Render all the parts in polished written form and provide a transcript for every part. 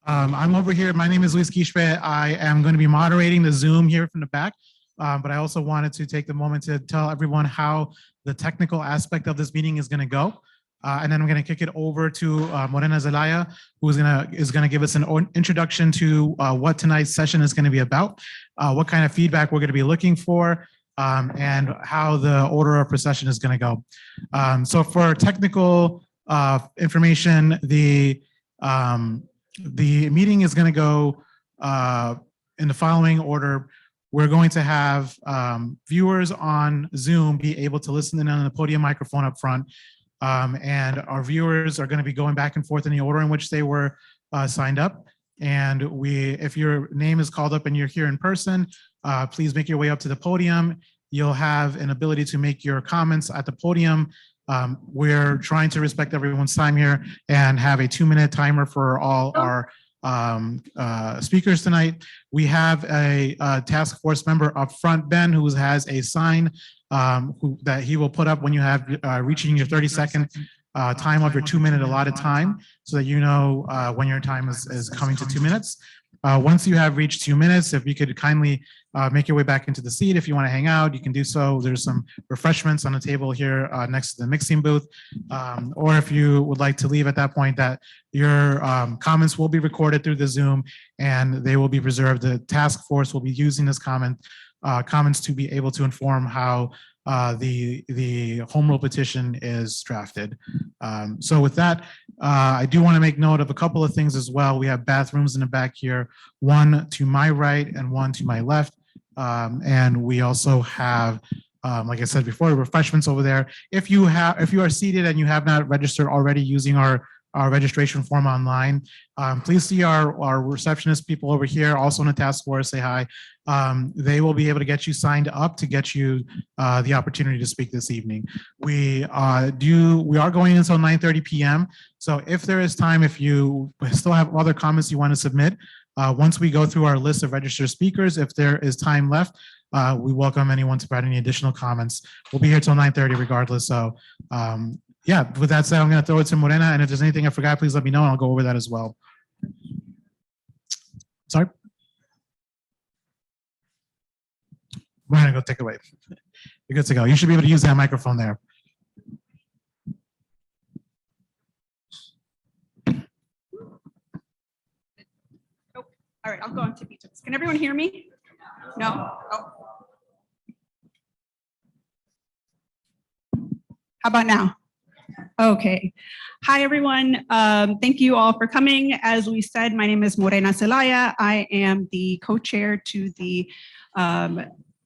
I'm over here. My name is Luis Quispe. I am going to be moderating the Zoom here from the back, but I also wanted to take the moment to tell everyone how the technical aspect of this meeting is going to go. And then I'm going to kick it over to Morena Zelaya, who is going to give us an introduction to what tonight's session is going to be about, what kind of feedback we're going to be looking for, and how the order of procession is going to go. So for technical information, the meeting is going to go in the following order. We're going to have viewers on Zoom be able to listen in on the podium microphone up front. And our viewers are going to be going back and forth in the order in which they were signed up. And if your name is called up and you're here in person, please make your way up to the podium. You'll have an ability to make your comments at the podium. We're trying to respect everyone's time here and have a 2-minute timer for all our speakers tonight. We have a task force member up front, Ben, who has a sign that he will put up when you have reaching your 30-second time of your 2-minute allotted time, so that you know when your time is coming to 2 minutes. Once you have reached 2 minutes, if you could kindly make your way back into the seat. If you want to hang out, you can do so. There's some refreshments on the table here next to the mixing booth. Or if you would like to leave at that point, that your comments will be recorded through the Zoom and they will be preserved. The task force will be using this comments to be able to inform how the home rule petition is drafted. So with that, I do want to make note of a couple of things as well. We have bathrooms in the back here, one to my right and one to my left. And we also have, like I said before, refreshments over there. If you are seated and you have not registered already using our registration form online, please see our receptionist people over here, also in the task force, say hi. They will be able to get you signed up to get you the opportunity to speak this evening. We are going until 9:30 p.m. So if there is time, if you still have other comments you want to submit, once we go through our list of registered speakers, if there is time left, we welcome anyone to provide any additional comments. We'll be here till 9:30 regardless. So yeah, with that said, I'm going to throw it to Morena, and if there's anything I forgot, please let me know and I'll go over that as well. Sorry? Morena, go take it away. You're good to go. You should be able to use that microphone there. Oh, all right, I'll go on to each of us. Can everyone hear me? No? Oh. How about now? Okay. Hi, everyone. Thank you all for coming. As we said, my name is Morena Zelaya. I am the co-chair to the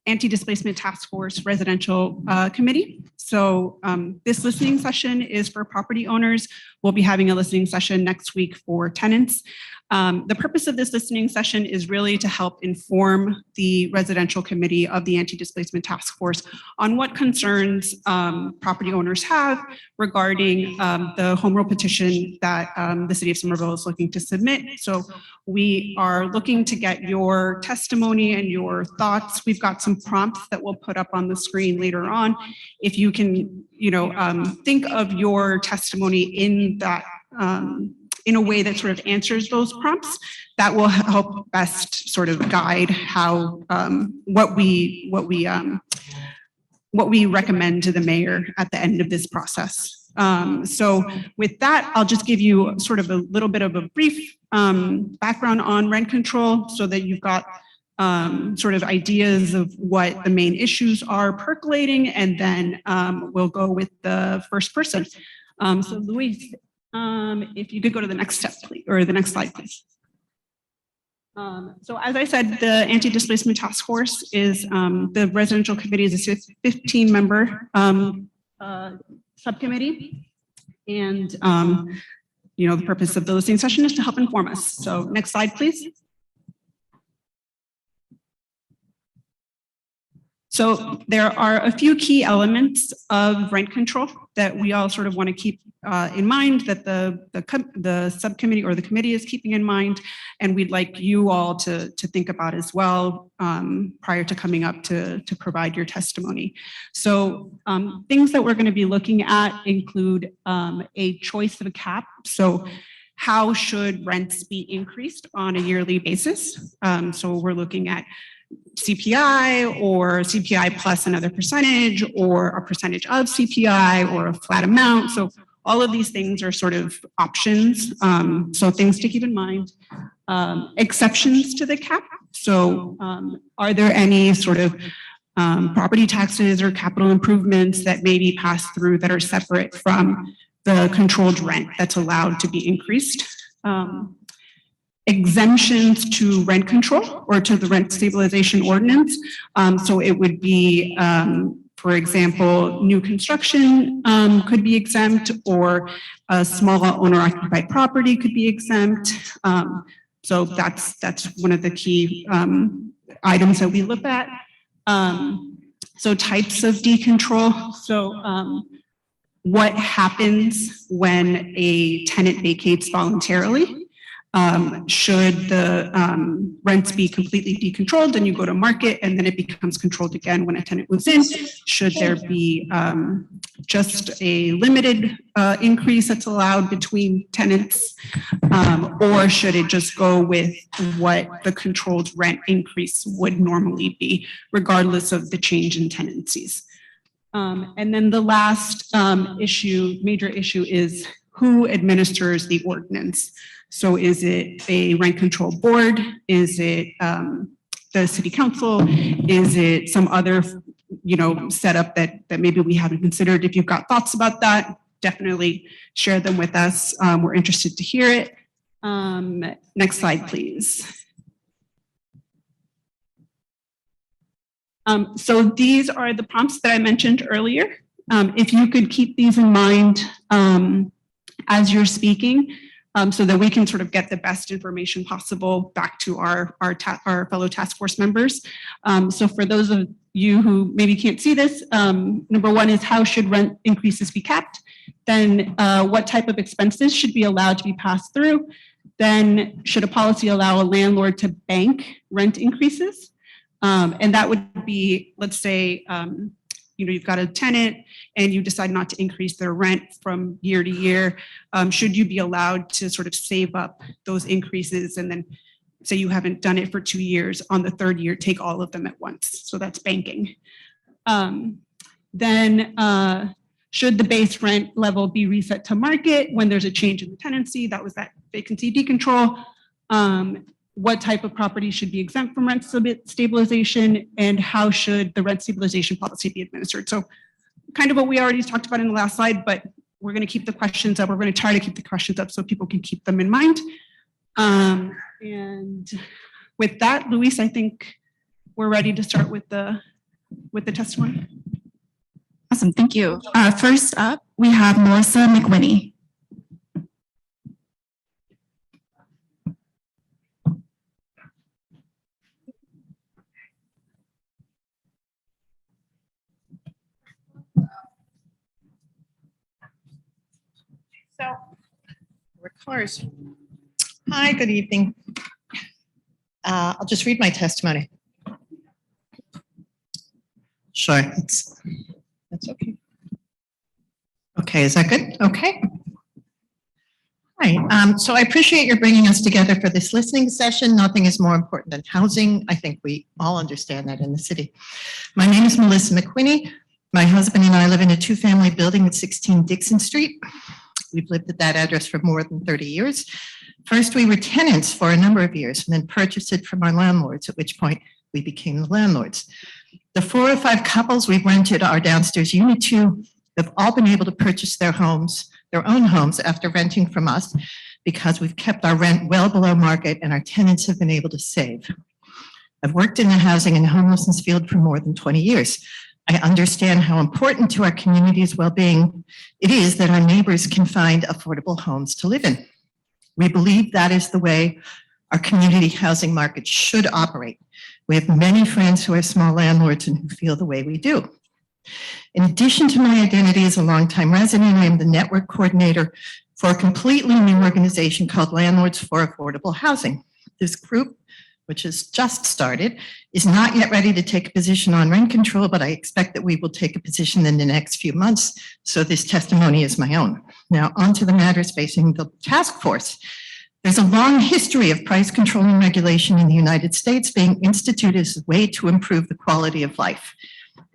Anti-Displacement Task Force Residential Committee. So this listening session is for property owners. We'll be having a listening session next week for tenants. The purpose of this listening session is really to help inform the residential committee of the Anti-Displacement Task Force on what concerns property owners have regarding the home rule petition that the city of Somerville is looking to submit. So we are looking to get your testimony and your thoughts. We've got some prompts that we'll put up on the screen later on. If you can, think of your testimony in that in a way that sort of answers those prompts, that will help best sort of guide how what we recommend to the mayor at the end of this process. So with that, I'll just give you sort of a little bit of a brief background on rent control so that you've got sort of ideas of what the main issues are percolating, and then we'll go with the first person. So Luis, if you could go to the next step, please, or the next slide, please. So as I said, the Anti-Displacement Task Force is, the residential committee is a 15-member subcommittee. And, the purpose of the listening session is to help inform us. So next slide, please. So there are a few key elements of rent control that we all sort of want to keep in mind, that the subcommittee or the committee is keeping in mind, and we'd like you all to think about as well prior to coming up to provide your testimony. So things that we're going to be looking at include a choice of a cap. So how should rents be increased on a yearly basis? So we're looking at CPI or CPI plus another percentage or a percentage of CPI or a flat amount. So all of these things are sort of options. So things to keep in mind. Exceptions to the cap. So are there any sort of property taxes or capital improvements that may be passed through that are separate from the controlled rent that's allowed to be increased? Exemptions to rent control or to the rent stabilization ordinance. So it would be, for example, new construction could be exempt, or a small owner occupied property could be exempt. So that's one of the key items that we look at. So types of decontrol. So what happens when a tenant vacates voluntarily? Should the rents be completely decontrolled and you go to market and then it becomes controlled again when a tenant moves in? Should there be just a limited increase that's allowed between tenants? Or should it just go with what the controlled rent increase would normally be, regardless of the change in tenancies? And then the last major issue is who administers the ordinance. So is it a rent control board? Is it the city council? Is it some other, setup that maybe we haven't considered? If you've got thoughts about that, definitely share them with us. We're interested to hear it. Next slide, please. So these are the prompts that I mentioned earlier. If you could keep these in mind as you're speaking, so that we can sort of get the best information possible back to our fellow task force members. So for those of you who maybe can't see this, number one is how should rent increases be capped? Then what type of expenses should be allowed to be passed through? Then should a policy allow a landlord to bank rent increases? And that would be, let's say, you've got a tenant and you decide not to increase their rent from year to year. Should you be allowed to sort of save up those increases and then say you haven't done it for 2 years, on the third year, take all of them at once? So that's banking. Then should the base rent level be reset to market when there's a change in the tenancy? That was that vacancy decontrol. What type of property should be exempt from rent stabilization, and how should the rent stabilization policy be administered? So kind of what we already talked about in the last slide, but we're going to keep the questions up. We're going to try to keep the questions up so people can keep them in mind. And with that, Luis, I think we're ready to start with the testimony. Awesome, thank you. First up, we have Melissa McWhinney. So, records. Hi, good evening. I'll just read my testimony. Sure, that's okay. Okay, is that good? Okay. Hi, so I appreciate your bringing us together for this listening session. Nothing is more important than housing. I think we all understand that in the city. My name is Melissa McWhinney. My husband and I live in a 2-family building at 16 Dixon Street. We've lived at that address for more than 30 years. First, we were tenants for a number of years and then purchased it from our landlords, at which point we became the landlords. The 4 or 5 couples we've rented our downstairs unit to have all been able to purchase their own homes after renting from us, because we've kept our rent well below market and our tenants have been able to save. I've worked in the housing and homelessness field for more than 20 years. I understand how important to our community's well-being it is that our neighbors can find affordable homes to live in. We believe that is the way our community housing market should operate. We have many friends who are small landlords and who feel the way we do. In addition to my identity as a longtime resident, I am the network coordinator for a completely new organization called Landlords for Affordable Housing. This group, which has just started, is not yet ready to take a position on rent control, but I expect that we will take a position in the next few months, so this testimony is my own. Now, on to the matters facing the task force. There's a long history of price control and regulation in the United States being instituted as a way to improve the quality of life.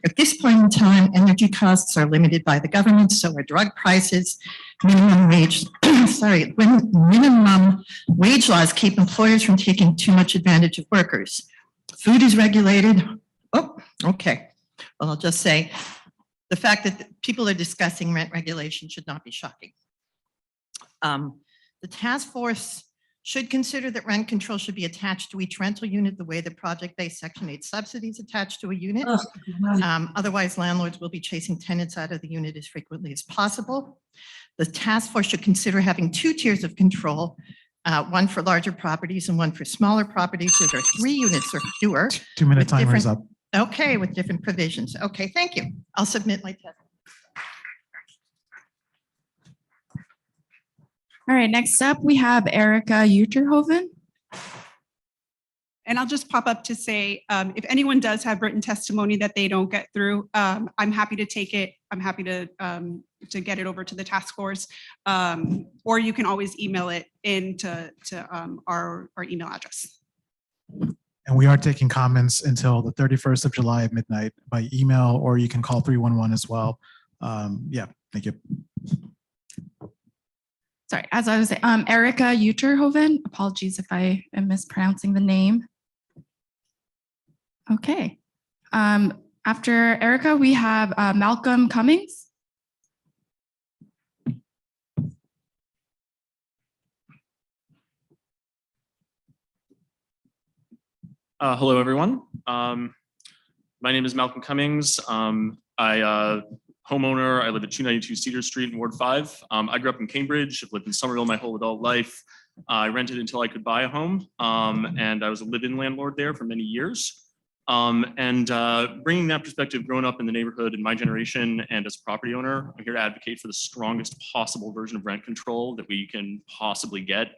At this point in time, energy costs are limited by the government, so are drug prices. Minimum wage laws keep employers from taking too much advantage of workers. Food is regulated. Oh, okay. Well, I'll just say the fact that people are discussing rent regulation should not be shocking. The task force should consider that rent control should be attached to each rental unit the way the project-based Section 8 subsidies attached to a unit. Otherwise, landlords will be chasing tenants out of the unit as frequently as possible. The task force should consider having 2 tiers of control, one for larger properties and one for smaller properties that are 3 units or fewer. 2-minute timer is up. Okay, with different provisions. Okay, thank you. I'll submit my testimony. All right, next up, we have Erica Uterhoven. And I'll just pop up to say, if anyone does have written testimony that they don't get through, I'm happy to take it. I'm happy to get it over to the task force, or you can always email it into our email address. And we are taking comments until the 31st of July at midnight by email, or you can call 311 as well. Yeah, thank you. Sorry, as I was saying, Erica Uterhoven. Apologies if I am mispronouncing the name. Okay. After Erica, we have Malcolm Cummings. Hello, everyone. My name is Malcolm Cummings. Homeowner. I live at 292 Cedar Street in Ward 5. I grew up in Cambridge. I've lived in Somerville my whole adult life. I rented until I could buy a home, and I was a live-in landlord there for many years. Bringing that perspective, growing up in the neighborhood in my generation and as a property owner, I'm here to advocate for the strongest possible version of rent control that we can possibly get.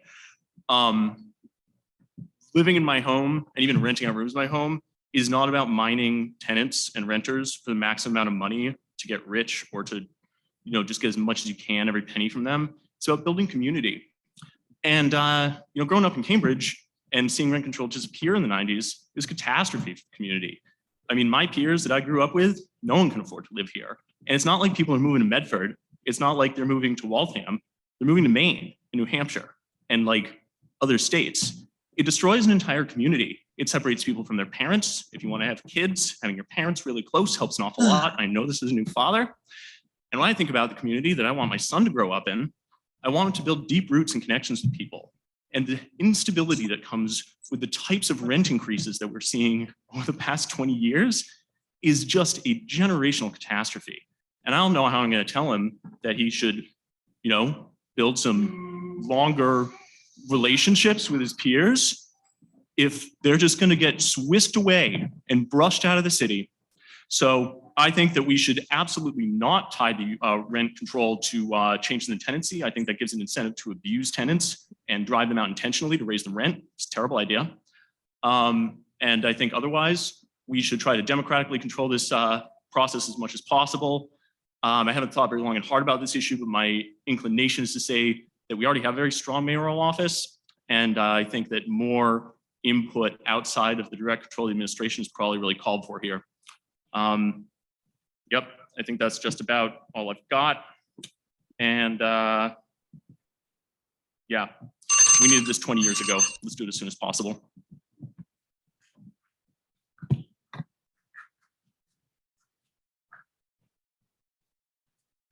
Living in my home and even renting out rooms in my home is not about mining tenants and renters for the maximum amount of money to get rich or to, just get as much as you can, every penny from them. It's about building community. And, growing up in Cambridge and seeing rent control disappear in the 90s is a catastrophe for the community. I mean, my peers that I grew up with, no one can afford to live here. And it's not like people are moving to Medford. It's not like they're moving to Waltham. They're moving to Maine and New Hampshire and like other states. It destroys an entire community. It separates people from their parents. If you want to have kids, having your parents really close helps an awful lot. I know this is a new father. And when I think about the community that I want my son to grow up in, I want him to build deep roots and connections with people. And the instability that comes with the types of rent increases that we're seeing over the past 20 years is just a generational catastrophe. And I don't know how I'm going to tell him that he should, build some longer relationships with his peers if they're just going to get whisked away and brushed out of the city. So I think that we should absolutely not tie the rent control to changing the tenancy. I think that gives an incentive to abuse tenants and drive them out intentionally to raise the rent. It's a terrible idea. And I think otherwise, we should try to democratically control this process as much as possible. I haven't thought very long and hard about this issue, but my inclination is to say that we already have a very strong mayoral office. And I think that more input outside of the direct control of the administration is probably really called for here. Yep, I think that's just about all I've got. And yeah, we needed this 20 years ago. Let's do it as soon as possible.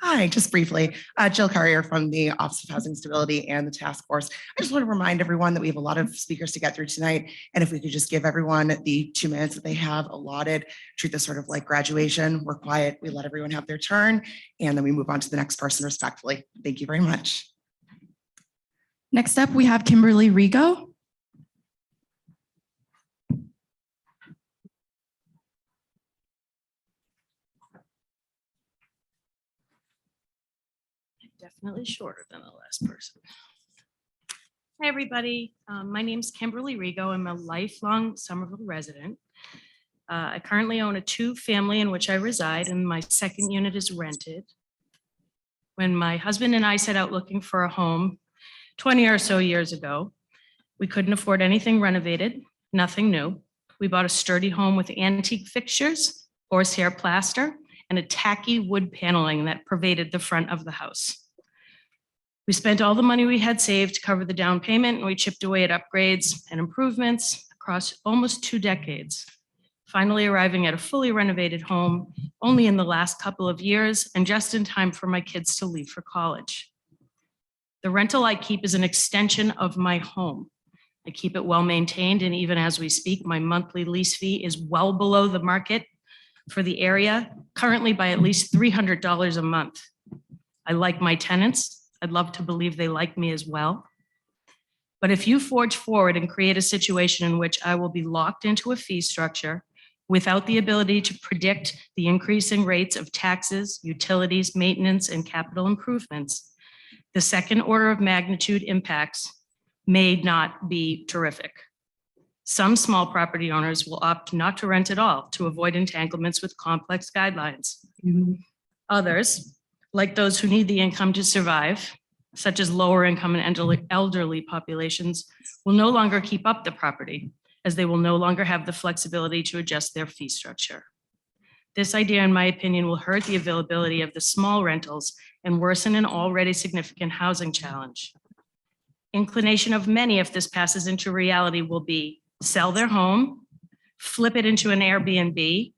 Hi, just briefly, Jill Carrier from the Office of Housing Stability and the Task Force. I just want to remind everyone that we have a lot of speakers to get through tonight. And if we could just give everyone the 2 minutes that they have allotted, treat this sort of like graduation. We're quiet, we let everyone have their turn, and then we move on to the next person respectfully. Thank you very much. Next up, we have Kimberly Rigo. Definitely shorter than the last person. Hi, everybody. My name is Kimberly Rigo. I'm a lifelong Somerville resident. I currently own a 2-family in which I reside, and my second unit is rented. When my husband and I set out looking for a home 20 or so years ago, we couldn't afford anything renovated, nothing new. We bought a sturdy home with antique fixtures, horsehair plaster, and a tacky wood paneling that pervaded the front of the house. We spent all the money we had saved to cover the down payment, and we chipped away at upgrades and improvements across almost 2 decades, finally arriving at a fully renovated home only in the last couple of years and just in time for my kids to leave for college. The rental I keep is an extension of my home. I keep it well maintained, and even as we speak, my monthly lease fee is well below the market for the area, currently by at least $300 a month. I like my tenants. I'd love to believe they like me as well. But if you forge forward and create a situation in which I will be locked into a fee structure without the ability to predict the increasing rates of taxes, utilities, maintenance, and capital improvements, the second order of magnitude impacts may not be terrific. Some small property owners will opt not to rent at all to avoid entanglements with complex guidelines. Others, like those who need the income to survive, such as lower income and elderly populations, will no longer keep up the property, as they will no longer have the flexibility to adjust their fee structure. This idea, in my opinion, will hurt the availability of the small rentals and worsen an already significant housing challenge. Inclination of many, if this passes into reality, will be sell their home, flip it into an Airbnb,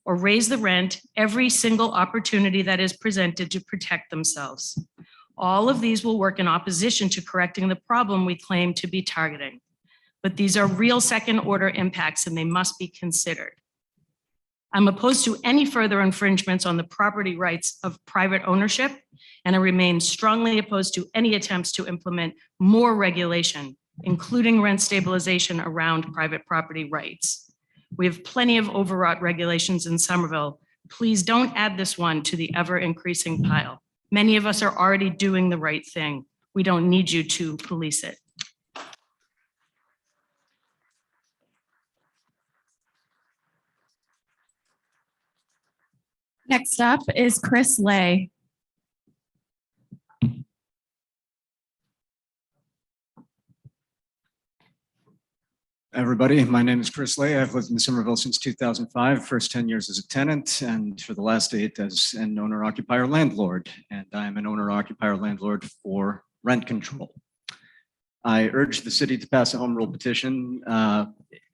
or raise the rent every single opportunity that is presented to protect themselves. All of these will work in opposition to correcting the problem we claim to be targeting. But these are real second order impacts, and they must be considered. I'm opposed to any further infringements on the property rights of private ownership, and I remain strongly opposed to any attempts to implement more regulation, including rent stabilization around private property rights. We have plenty of overwrought regulations in Somerville. Please don't add this one to the ever-increasing pile. Many of us are already doing the right thing. We don't need you to police it. Next up is Chris Lay. Everybody, my name is Chris Lay. I've lived in Somerville since 2005, first 10 years as a tenant, and for the last 8 as an owner-occupier landlord. And I'm an owner-occupier landlord for rent control. I urge the city to pass a home rule petition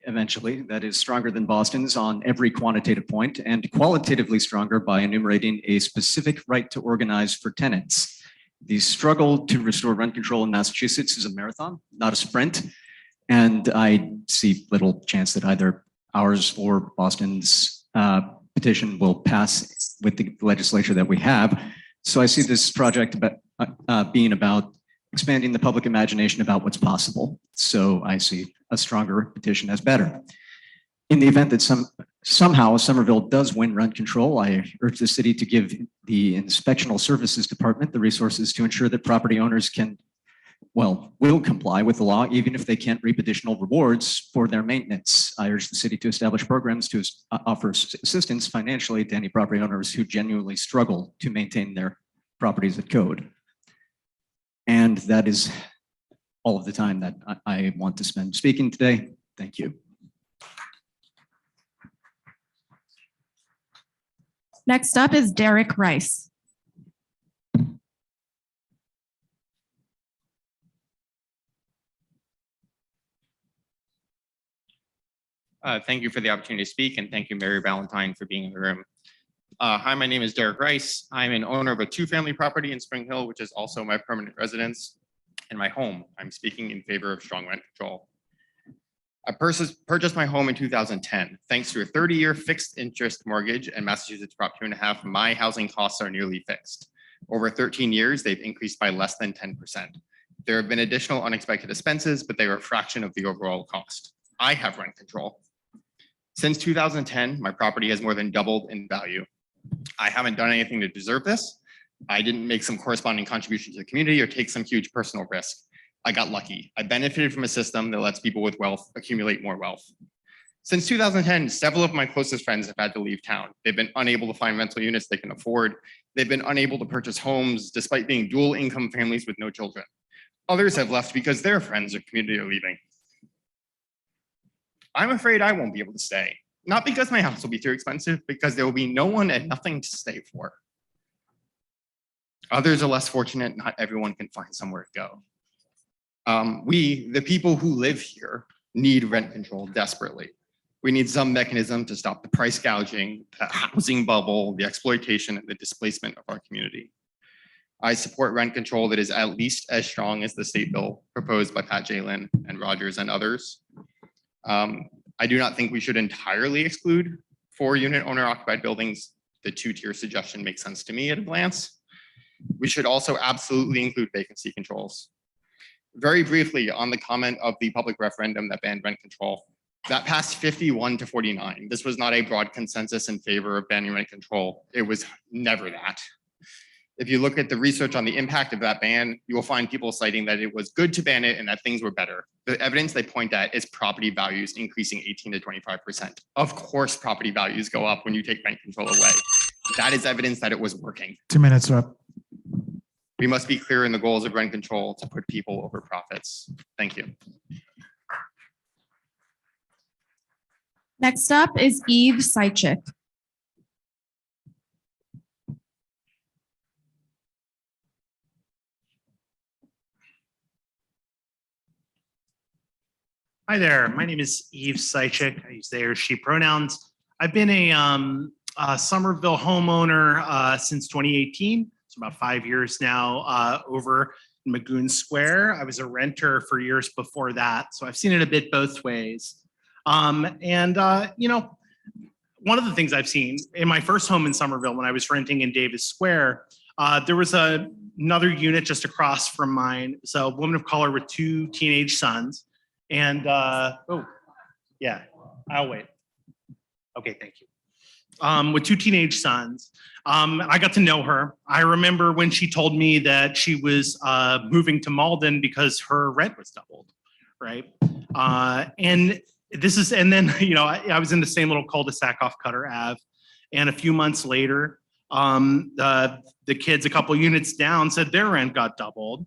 eventually that is stronger than Boston's on every quantitative point and qualitatively stronger by enumerating a specific right to organize for tenants. The struggle to restore rent control in Massachusetts is a marathon, not a sprint. And I see little chance that either ours or Boston's petition will pass with the legislature that we have. So I see this project about, being about expanding the public imagination about what's possible. So I see a stronger petition as better. In the event that somehow Somerville does win rent control, I urge the city to give the Inspectional Services Department the resources to ensure that property owners will comply with the law, even if they can't reap additional rewards for their maintenance. I urge the city to establish programs to offer assistance financially to any property owners who genuinely struggle to maintain their properties at code. And that is all of the time that I want to spend speaking today. Thank you. Next up is Derek Rice. Thank you for the opportunity to speak, and thank you, Mary Valentine, for being in the room. Hi, my name is Derek Rice. I'm an owner of a two-family property in Spring Hill, which is also my permanent residence and my home. I'm speaking in favor of strong rent control. I purchased my home in 2010. Thanks to a 30-year fixed interest mortgage and Massachusetts Prop 2.5, my housing costs are nearly fixed. Over 13 years, they've increased by less than 10%. There have been additional unexpected expenses, but they are a fraction of the overall cost. I have rent control. Since 2010, my property has more than doubled in value. I haven't done anything to deserve this. I didn't make some corresponding contribution to the community or take some huge personal risk. I got lucky. I benefited from a system that lets people with wealth accumulate more wealth. Since 2010, several of my closest friends have had to leave town. They've been unable to find rental units they can afford. They've been unable to purchase homes despite being dual income families with no children. Others have left because their friends or community are leaving. I'm afraid I won't be able to stay. Not because my house will be too expensive, because there will be no one and nothing to stay for. Others are less fortunate. Not everyone can find somewhere to go. We, the people who live here, need rent control desperately. We need some mechanism to stop the price gouging, the housing bubble, the exploitation, and the displacement of our community. I support rent control that is at least as strong as the state bill proposed by Pat Jalen and Rogers and others. I do not think we should entirely exclude 4-unit owner-occupied buildings. The 2-tier suggestion makes sense to me at a glance. We should also absolutely include vacancy controls. Very briefly on the comment of the public referendum that banned rent control, that passed 51 to 49. This was not a broad consensus in favor of banning rent control. It was never that. If you look at the research on the impact of that ban, you will find people citing that it was good to ban it and that things were better. The evidence they point at is property values increasing 18 to 25%. Of course, property values go up when you take rent control away. That is evidence that it was working. 2 minutes are up. We must be clear in the goals of rent control to put people over profits. Thank you. Next up is Eve Sychik. Hi there, my name is Eve Sychik. I use they or she pronouns. I've been a Somerville homeowner since 2018. It's about 5 years now over in Magoon Square. I was a renter for years before that, so I've seen it a bit both ways. You know, one of the things I've seen in my first home in Somerville when I was renting in Davis Square, there was another unit just across from mine. So a woman of color with 2 teenage sons. And, oh, yeah, I'll wait. Okay, thank you. With 2 teenage sons. I got to know her. I remember when she told me that she was moving to Malden because her rent was doubled, right? And then, you know, I was in the same little cul-de-sac off Cutter Ave. And a few months later, the kids a couple units down said their rent got doubled.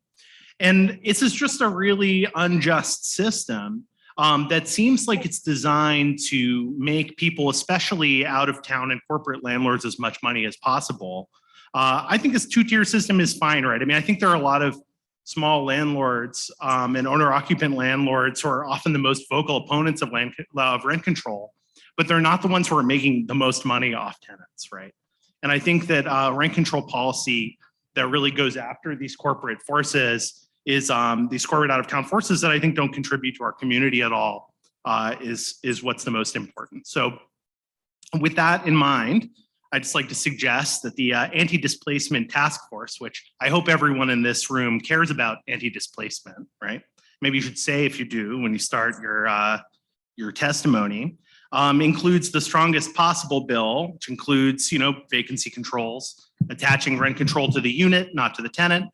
And this is just a really unjust system that seems like it's designed to make people, especially out of town and corporate landlords, as much money as possible. I think this 2-tier system is fine, right? I mean, I think there are a lot of small landlords and owner-occupant landlords who are often the most vocal opponents of rent control, but they're not the ones who are making the most money off tenants, right? And I think that rent control policy that really goes after these corporate forces is these corporate out-of-town forces that I think don't contribute to our community at all is what's the most important. So with that in mind, I'd just like to suggest that the Anti-Displacement Task Force, which I hope everyone in this room cares about anti-displacement, right? Maybe you should say if you do when you start your testimony, includes the strongest possible bill, which includes, you know, vacancy controls, attaching rent control to the unit, not to the tenant,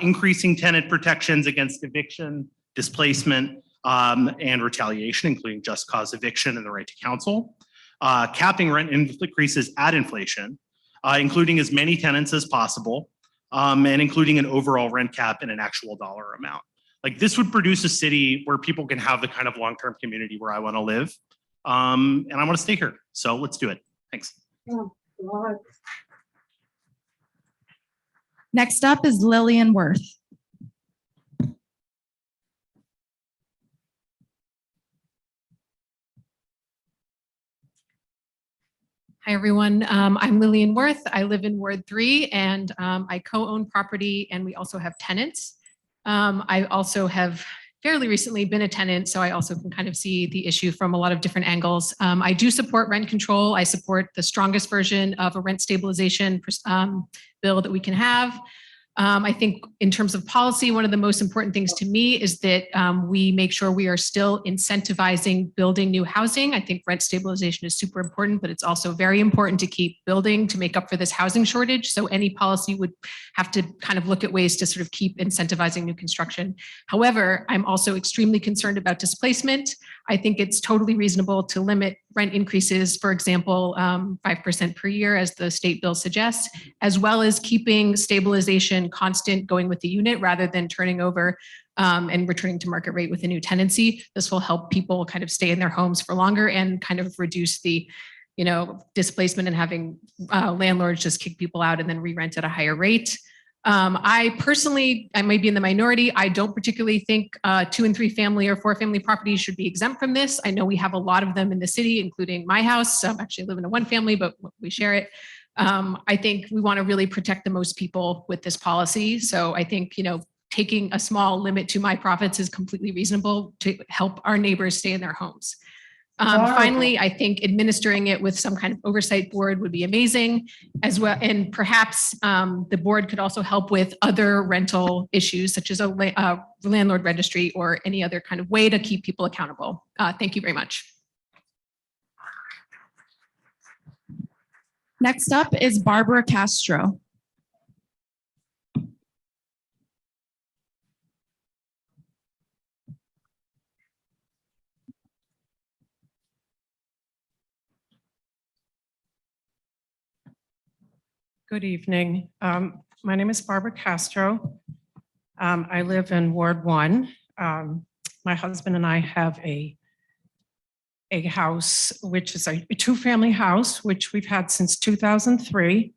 increasing tenant protections against eviction, displacement, and retaliation, including just cause eviction and the right to counsel, capping rent increases at inflation, including as many tenants as possible, and including an overall rent cap and an actual dollar amount. Like this would produce a city where people can have the kind of long-term community where I want to live, and I want to stay here. So let's do it. Thanks. Next up is Lillian Worth. Hi, everyone. I'm Lillian Worth. I live in Ward 3 and I co-own property and we also have tenants. I also have fairly recently been a tenant, so I also can kind of see the issue from a lot of different angles. I do support rent control. I support the strongest version of a rent stabilization bill that we can have. I think in terms of policy, one of the most important things to me is that we make sure we are still incentivizing building new housing. I think rent stabilization is super important, but it's also very important to keep building to make up for this housing shortage. So any policy would have to kind of look at ways to sort of keep incentivizing new construction. However, I'm also extremely concerned about displacement. I think it's totally reasonable to limit rent increases, for example, 5% per year, as the state bill suggests, as well as keeping stabilization constant going with the unit rather than turning over and returning to market rate with a new tenancy. This will help people kind of stay in their homes for longer and kind of reduce the displacement and having landlords just kick people out and then re-rent at a higher rate. I personally, I may be in the minority. I don't particularly think 2 and 3 family or 4 family properties should be exempt from this. I know we have a lot of them in the city, including my house. I actually live in a 1 family, but we share it. I think we want to really protect the most people with this policy. So I think, taking a small limit to my profits is completely reasonable to help our neighbors stay in their homes. Finally, I think administering it with some kind of oversight board would be amazing as well. And perhaps the board could also help with other rental issues, such as a landlord registry or any other kind of way to keep people accountable. Thank you very much. Next up is Barbara Castro. Good evening. My name is Barbara Castro. I live in Ward 1. My husband and I have a house, which is a 2-family house, which we've had since 2003.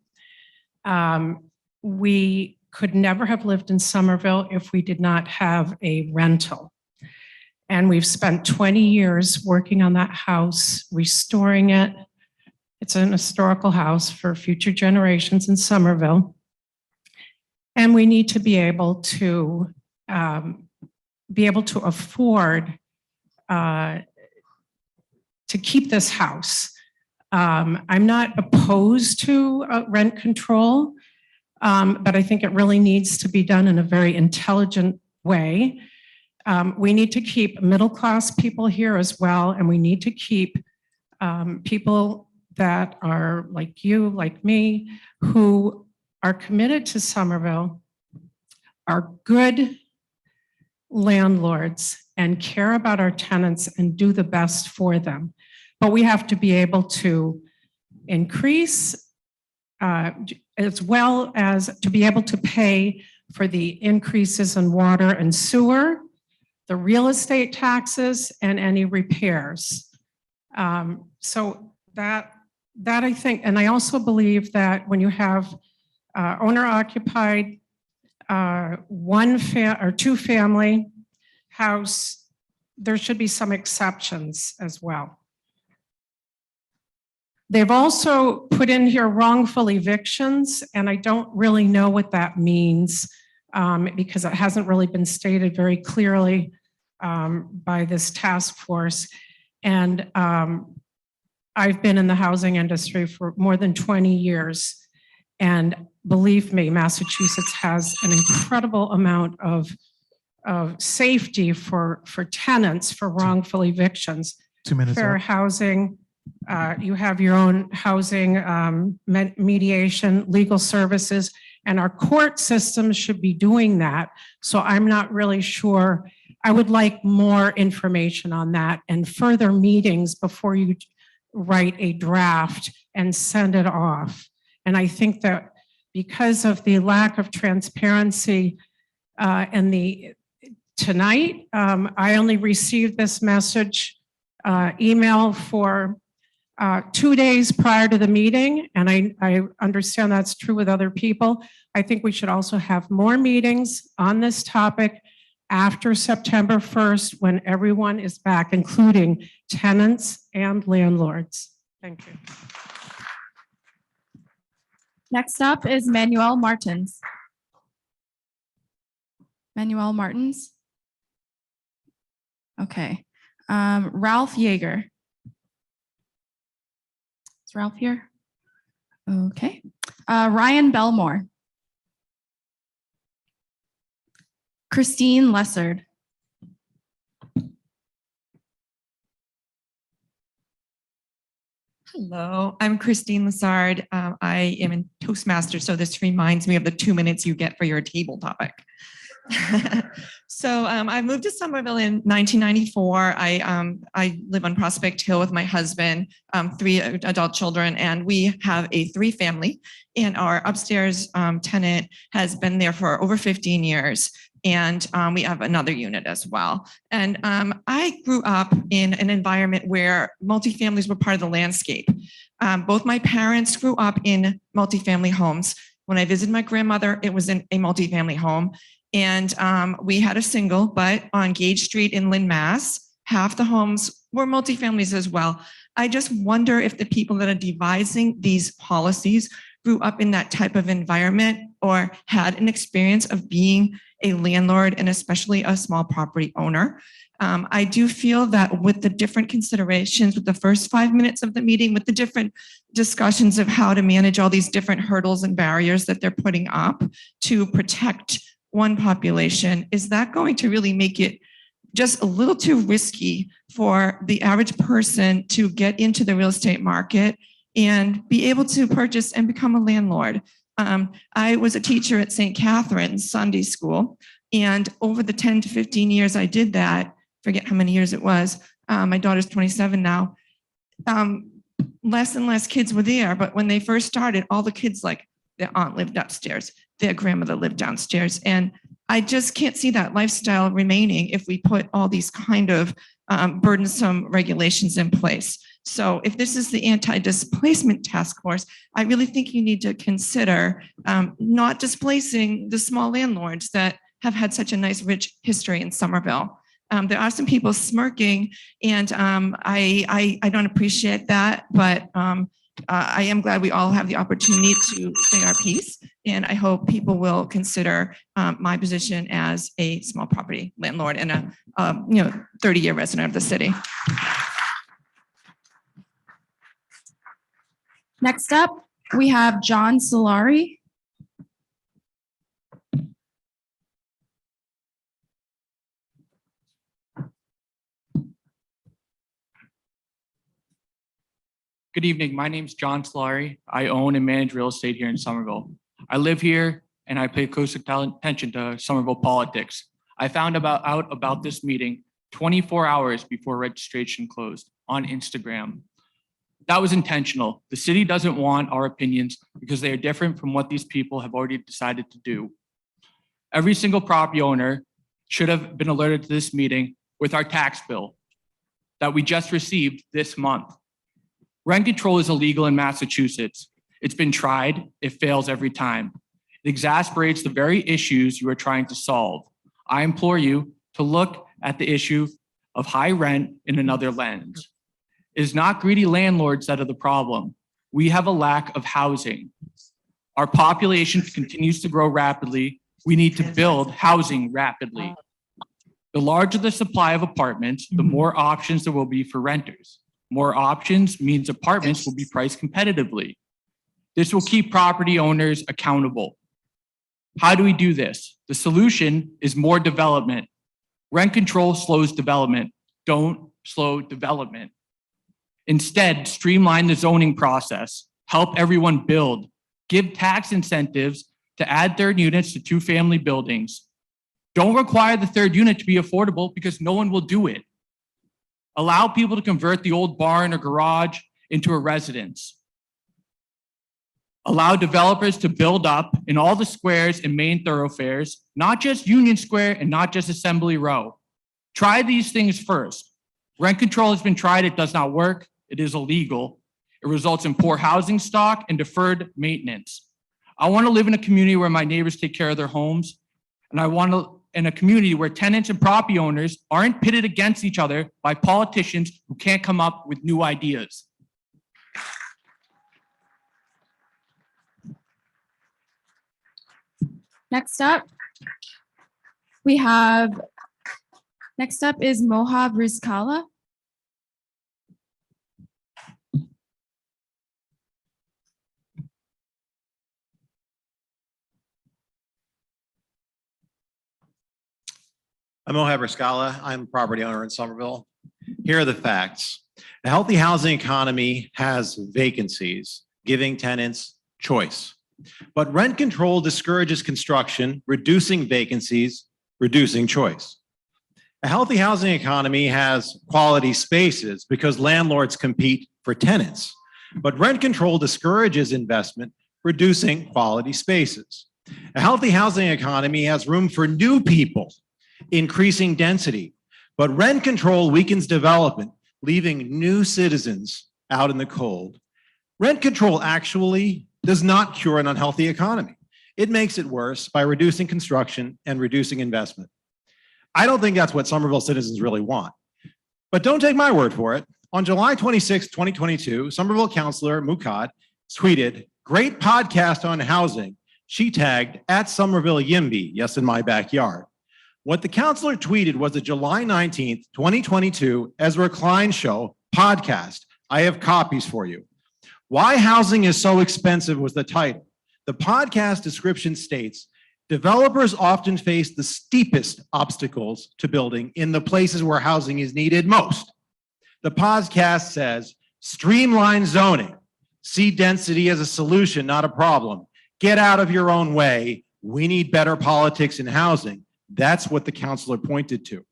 We could never have lived in Somerville if we did not have a rental. And we've spent 20 years working on that house, restoring it. It's an historical house for future generations in Somerville. And we need to be able to afford to keep this house. I'm not opposed to rent control, but I think it really needs to be done in a very intelligent way. We need to keep middle-class people here as well, and we need to keep people that are like you, like me, who are committed to Somerville, are good landlords and care about our tenants and do the best for them. But we have to be able to increase as well as to be able to pay for the increases in water and sewer, the real estate taxes, and any repairs. So that I think, and I also believe that when you have owner-occupied 2-family house, there should be some exceptions as well. They've also put in here wrongful evictions, and I don't really know what that means because it hasn't really been stated very clearly by this task force. And I've been in the housing industry for more than 20 years. And believe me, Massachusetts has an incredible amount of safety for tenants for wrongful evictions. 2 minutes. Fair housing, you have your own housing mediation, legal services, and our court systems should be doing that. So I'm not really sure. I would like more information on that and further meetings before you write a draft and send it off. And I think that because of the lack of transparency tonight, I only received this message email for 2 days prior to the meeting, and I understand that's true with other people. I think we should also have more meetings on this topic after September 1st when everyone is back, including tenants and landlords. Thank you. Next up is Manuel Martins. Manuel Martins. Okay. Ralph Yeager. Is Ralph here? Okay. Ryan Belmore. Christine Lessard. Hello, I'm Christine Lessard. I am in Toastmasters, so this reminds me of the 2 minutes you get for your table topic. So I moved to Somerville in 1994. I live on Prospect Hill with my husband, 3 adult children, and we have a 3-family. And our upstairs tenant has been there for over 15 years. And we have another unit as well. And I grew up in an environment where multifamilies were part of the landscape. Both my parents grew up in multifamily homes. When I visited my grandmother, it was in a multifamily home. And we had a single, but on Gage Street in Lynn, Mass, half the homes were multifamilies as well. I just wonder if the people that are devising these policies grew up in that type of environment or had an experience of being a landlord and especially a small property owner. I do feel that with the different considerations, with the first 5 minutes of the meeting, with the different discussions of how to manage all these different hurdles and barriers that they're putting up to protect one population, is that going to really make it just a little too risky for the average person to get into the real estate market and be able to purchase and become a landlord? I was a teacher at St. Catherine's Sunday School, and over the 10 to 15 years I did that, forget how many years it was, my daughter's 27 now, less and less kids were there, but when they first started, all the kids, like their aunt lived upstairs, their grandmother lived downstairs, and I just can't see that lifestyle remaining if we put all these kind of burdensome regulations in place. So if this is the Anti-Displacement Task Force, I really think you need to consider not displacing the small landlords that have had such a nice, rich history in Somerville. There are some people smirking, and I don't appreciate that, but I am glad we all have the opportunity to say our piece, and I hope people will consider my position as a small property landlord and a 30-year resident of the city. Next up, we have John Solari. Good evening. My name is John Solari. I own and manage real estate here in Somerville. I live here and I pay close attention to Somerville politics. I found out about this meeting 24 hours before registration closed on Instagram. That was intentional. The city doesn't want our opinions because they are different from what these people have already decided to do. Every single property owner should have been alerted to this meeting with our tax bill that we just received this month. Rent control is illegal in Massachusetts. It's been tried, it fails every time. It exasperates the very issues you are trying to solve. I implore you to look at the issue of high rent in another lens. It is not greedy landlords that are the problem. We have a lack of housing. Our population continues to grow rapidly. We need to build housing rapidly. The larger the supply of apartments, the more options there will be for renters. More options means apartments will be priced competitively. This will keep property owners accountable. How do we do this? The solution is more development. Rent control slows development. Don't slow development. Instead, streamline the zoning process. Help everyone build. Give tax incentives to add third units to 2-family buildings. Don't require the third unit to be affordable because no one will do it. Allow people to convert the old barn or garage into a residence. Allow developers to build up in all the squares and main thoroughfares, not just Union Square and not just Assembly Row. Try these things first. Rent control has been tried, it does not work, it is illegal. It results in poor housing stock and deferred maintenance. I want to live in a community where my neighbors take care of their homes, and I want to in a community where tenants and property owners aren't pitted against each other by politicians who can't come up with new ideas. Next up, we have, next up is Mohab Rizkala. I'm Mohab Scala. I'm a property owner in Somerville. Here are the facts. A healthy housing economy has vacancies, giving tenants choice. But rent control discourages construction, reducing vacancies, reducing choice. A healthy housing economy has quality spaces because landlords compete for tenants. But rent control discourages investment, reducing quality spaces. A healthy housing economy has room for new people, increasing density. But rent control weakens development, leaving new citizens out in the cold. Rent control actually does not cure an unhealthy economy. It makes it worse by reducing construction and reducing investment. I don't think that's what Somerville citizens really want. But don't take my word for it. On July 26, 2022, Somerville Councilor Mukad tweeted, "Great podcast on housing." She tagged @Somerville Yimby, yes, in my backyard. What the councilor tweeted was the July 19th, 2022 Ezra Klein Show podcast. I have copies for you. Why Housing is So Expensive was the title. The podcast description states, developers often face the steepest obstacles to building in the places where housing is needed most. The podcast says, streamline zoning. See density as a solution, not a problem. Get out of your own way. We need better politics in housing. That's what the councilor pointed to.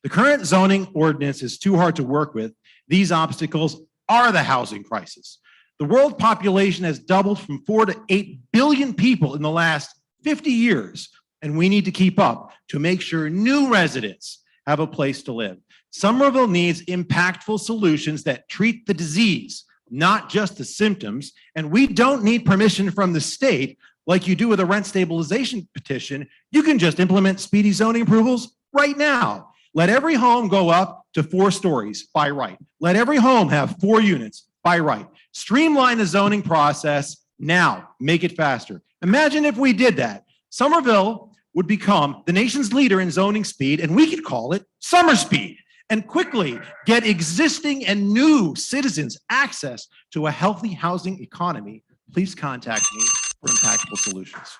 The current zoning ordinance is too hard to work with. These obstacles are the housing crisis. The world population has doubled from 4 to 8 billion people in the last 50 years, and we need to keep up to make sure new residents have a place to live. Somerville needs impactful solutions that treat the disease, not just the symptoms, and we don't need permission from the state like you do with a rent stabilization petition. You can just implement speedy zoning approvals right now. Let every home go up to 4 stories by right. Let every home have 4 units by right. Streamline the zoning process now. Make it faster. Imagine if we did that. Somerville would become the nation's leader in zoning speed, and we could call it Summer Speed, and quickly get existing and new citizens access to a healthy housing economy. Please contact me for impactful solutions.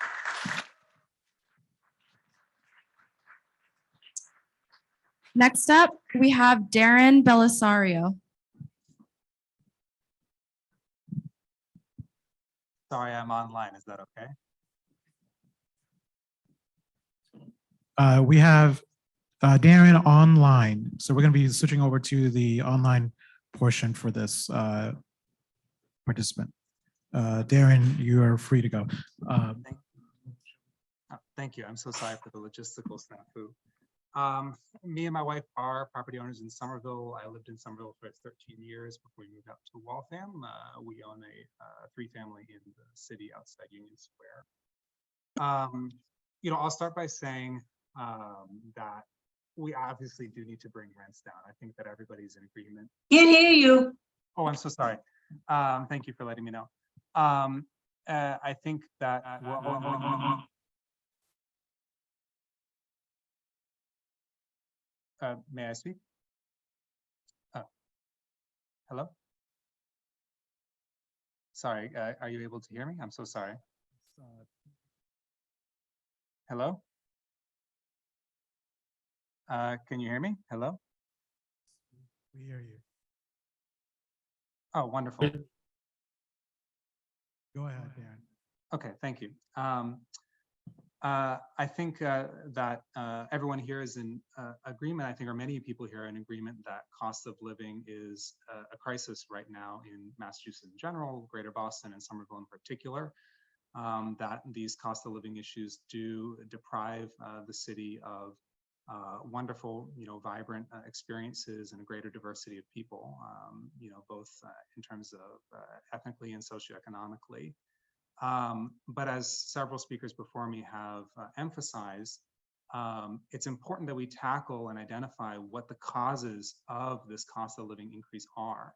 Next up, we have Darren Belisario. Sorry, I'm online. Is that okay? We have Darren online. So we're going to be switching over to the online portion for this participant. Darren, you are free to go. Thank you. I'm so sorry for the logistical snafu. Me and my wife are property owners in Somerville. I lived in Somerville for 13 years before we moved out to Waltham. We own a 3-family in the city outside Union Square. I'll start by saying that we obviously do need to bring rents down. I think that everybody's in agreement. Can't hear you. Oh, I'm so sorry. Thank you for letting me know. I think that may I speak? Hello? Sorry, are you able to hear me? I'm so sorry. Hello? Can you hear me? Hello? We hear you. Oh, wonderful. Go ahead, Darren. Okay, thank you. I think that everyone here is in agreement. I think, or many people here are in agreement that cost of living is a crisis right now in Massachusetts in general, Greater Boston and Somerville in particular. That these cost of living issues do deprive the city of wonderful, vibrant experiences and a greater diversity of people, both in terms of ethnically and socioeconomically. But as several speakers before me have emphasized, it's important that we tackle and identify what the causes of this cost of living increase are.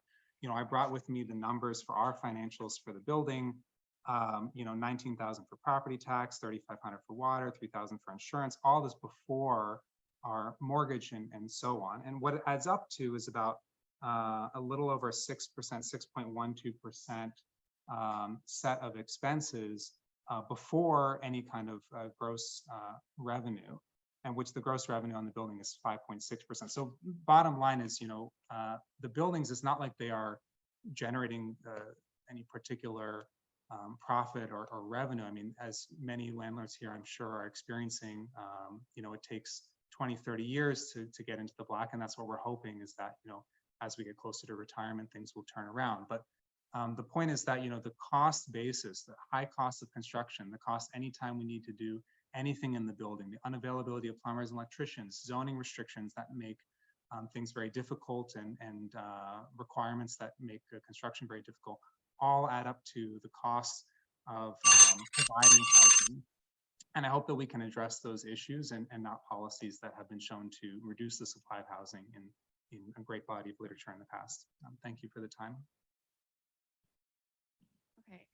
I brought with me the numbers for our financials for the building. 19,000 for property tax, 3,500 for water, 3,000 for insurance, all this before our mortgage and so on. And what it adds up to is about a little over 6%, 6.12% set of expenses before any kind of gross revenue, and which the gross revenue on the building is 5.6%. So bottom line is, the buildings, it's not like they are generating any particular profit or revenue. I mean, as many landlords here, I'm sure, are experiencing, it takes 20, 30 years to get into the black. And that's what we're hoping is that, as we get closer to retirement, things will turn around. But the point is that, the cost basis, the high cost of construction, the cost anytime we need to do anything in the building, the unavailability of plumbers and electricians, zoning restrictions that make things very difficult, and requirements that make construction very difficult, all add up to the costs of providing housing. And I hope that we can address those issues and not policies that have been shown to reduce the supply of housing in a great body of literature in the past. Thank you for the time. Okay,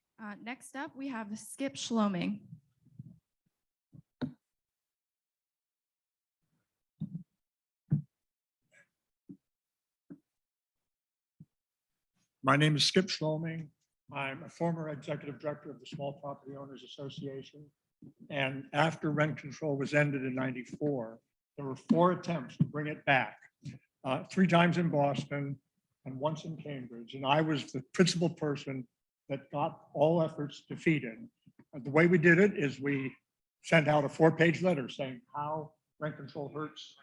next up we have Skip Schloming. My name is Skip Schloming. I'm a former executive director of the Small Property Owners Association. And after rent control was ended in '94, there were 4 attempts to bring it back, 3 times in Boston and once in Cambridge. And I was the principal person that got all efforts defeated. And the way we did it is we sent out a 4-page letter saying how rent control hurts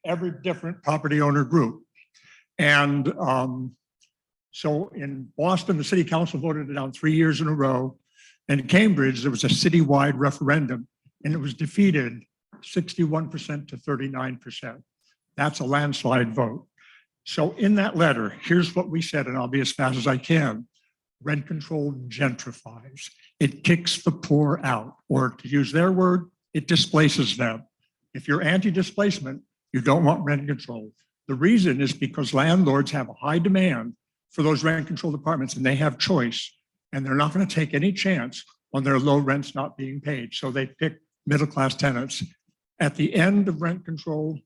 every different property owner group. And so in Boston, the city council voted it down 3 years in a row. And in Cambridge, there was a citywide referendum, and it was defeated 61% to 39%. That's a landslide vote. So in that letter, here's what we said, and I'll be as fast as I can. Rent control gentrifies. It kicks the poor out, or to use their word, it displaces them. If you're anti-displacement, you don't want rent control. The reason is because landlords have a high demand for those rent controlled apartments, and they have choice, and they're not going to take any chance on their low rents not being paid. So they pick middle-class tenants. At the end of rent control,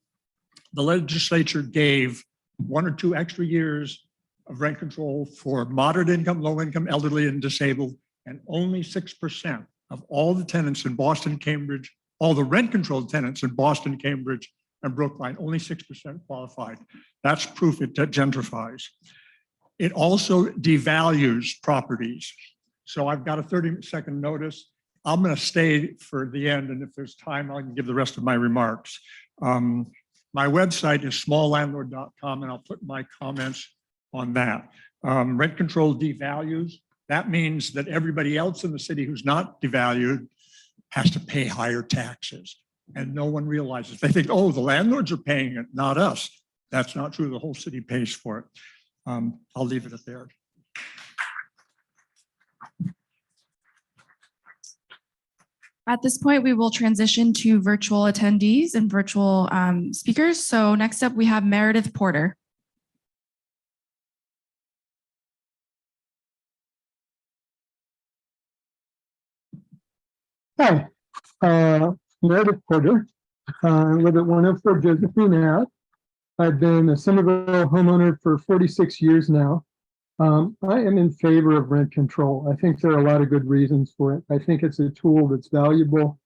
the legislature gave 1 or 2 extra years of rent control for moderate income, low income, elderly, and disabled, and only 6% of all the tenants in Boston, Cambridge, all the rent controlled tenants in Boston, Cambridge, and Brookline, only 6% qualified. That's proof it gentrifies. It also devalues properties. So I've got a 30-second notice. I'm going to stay for the end, and if there's time, I can give the rest of my remarks. My website is smalllandlord.com, and I'll put my comments on that. Rent control devalues. That means that everybody else in the city who's not devalued has to pay higher taxes, and no one realizes. They think, oh, the landlords are paying it, not us. That's not true. The whole city pays for it. I'll leave it at there. At this point, we will transition to virtual attendees and virtual speakers. So next up, we have Meredith Porter. Hi, Meredith Porter. I live at 104 Josephine Ave. I've been a Somerville homeowner for 46 years now. I am in favor of rent control. I think there are a lot of good reasons for it. I think it's a tool that's valuable.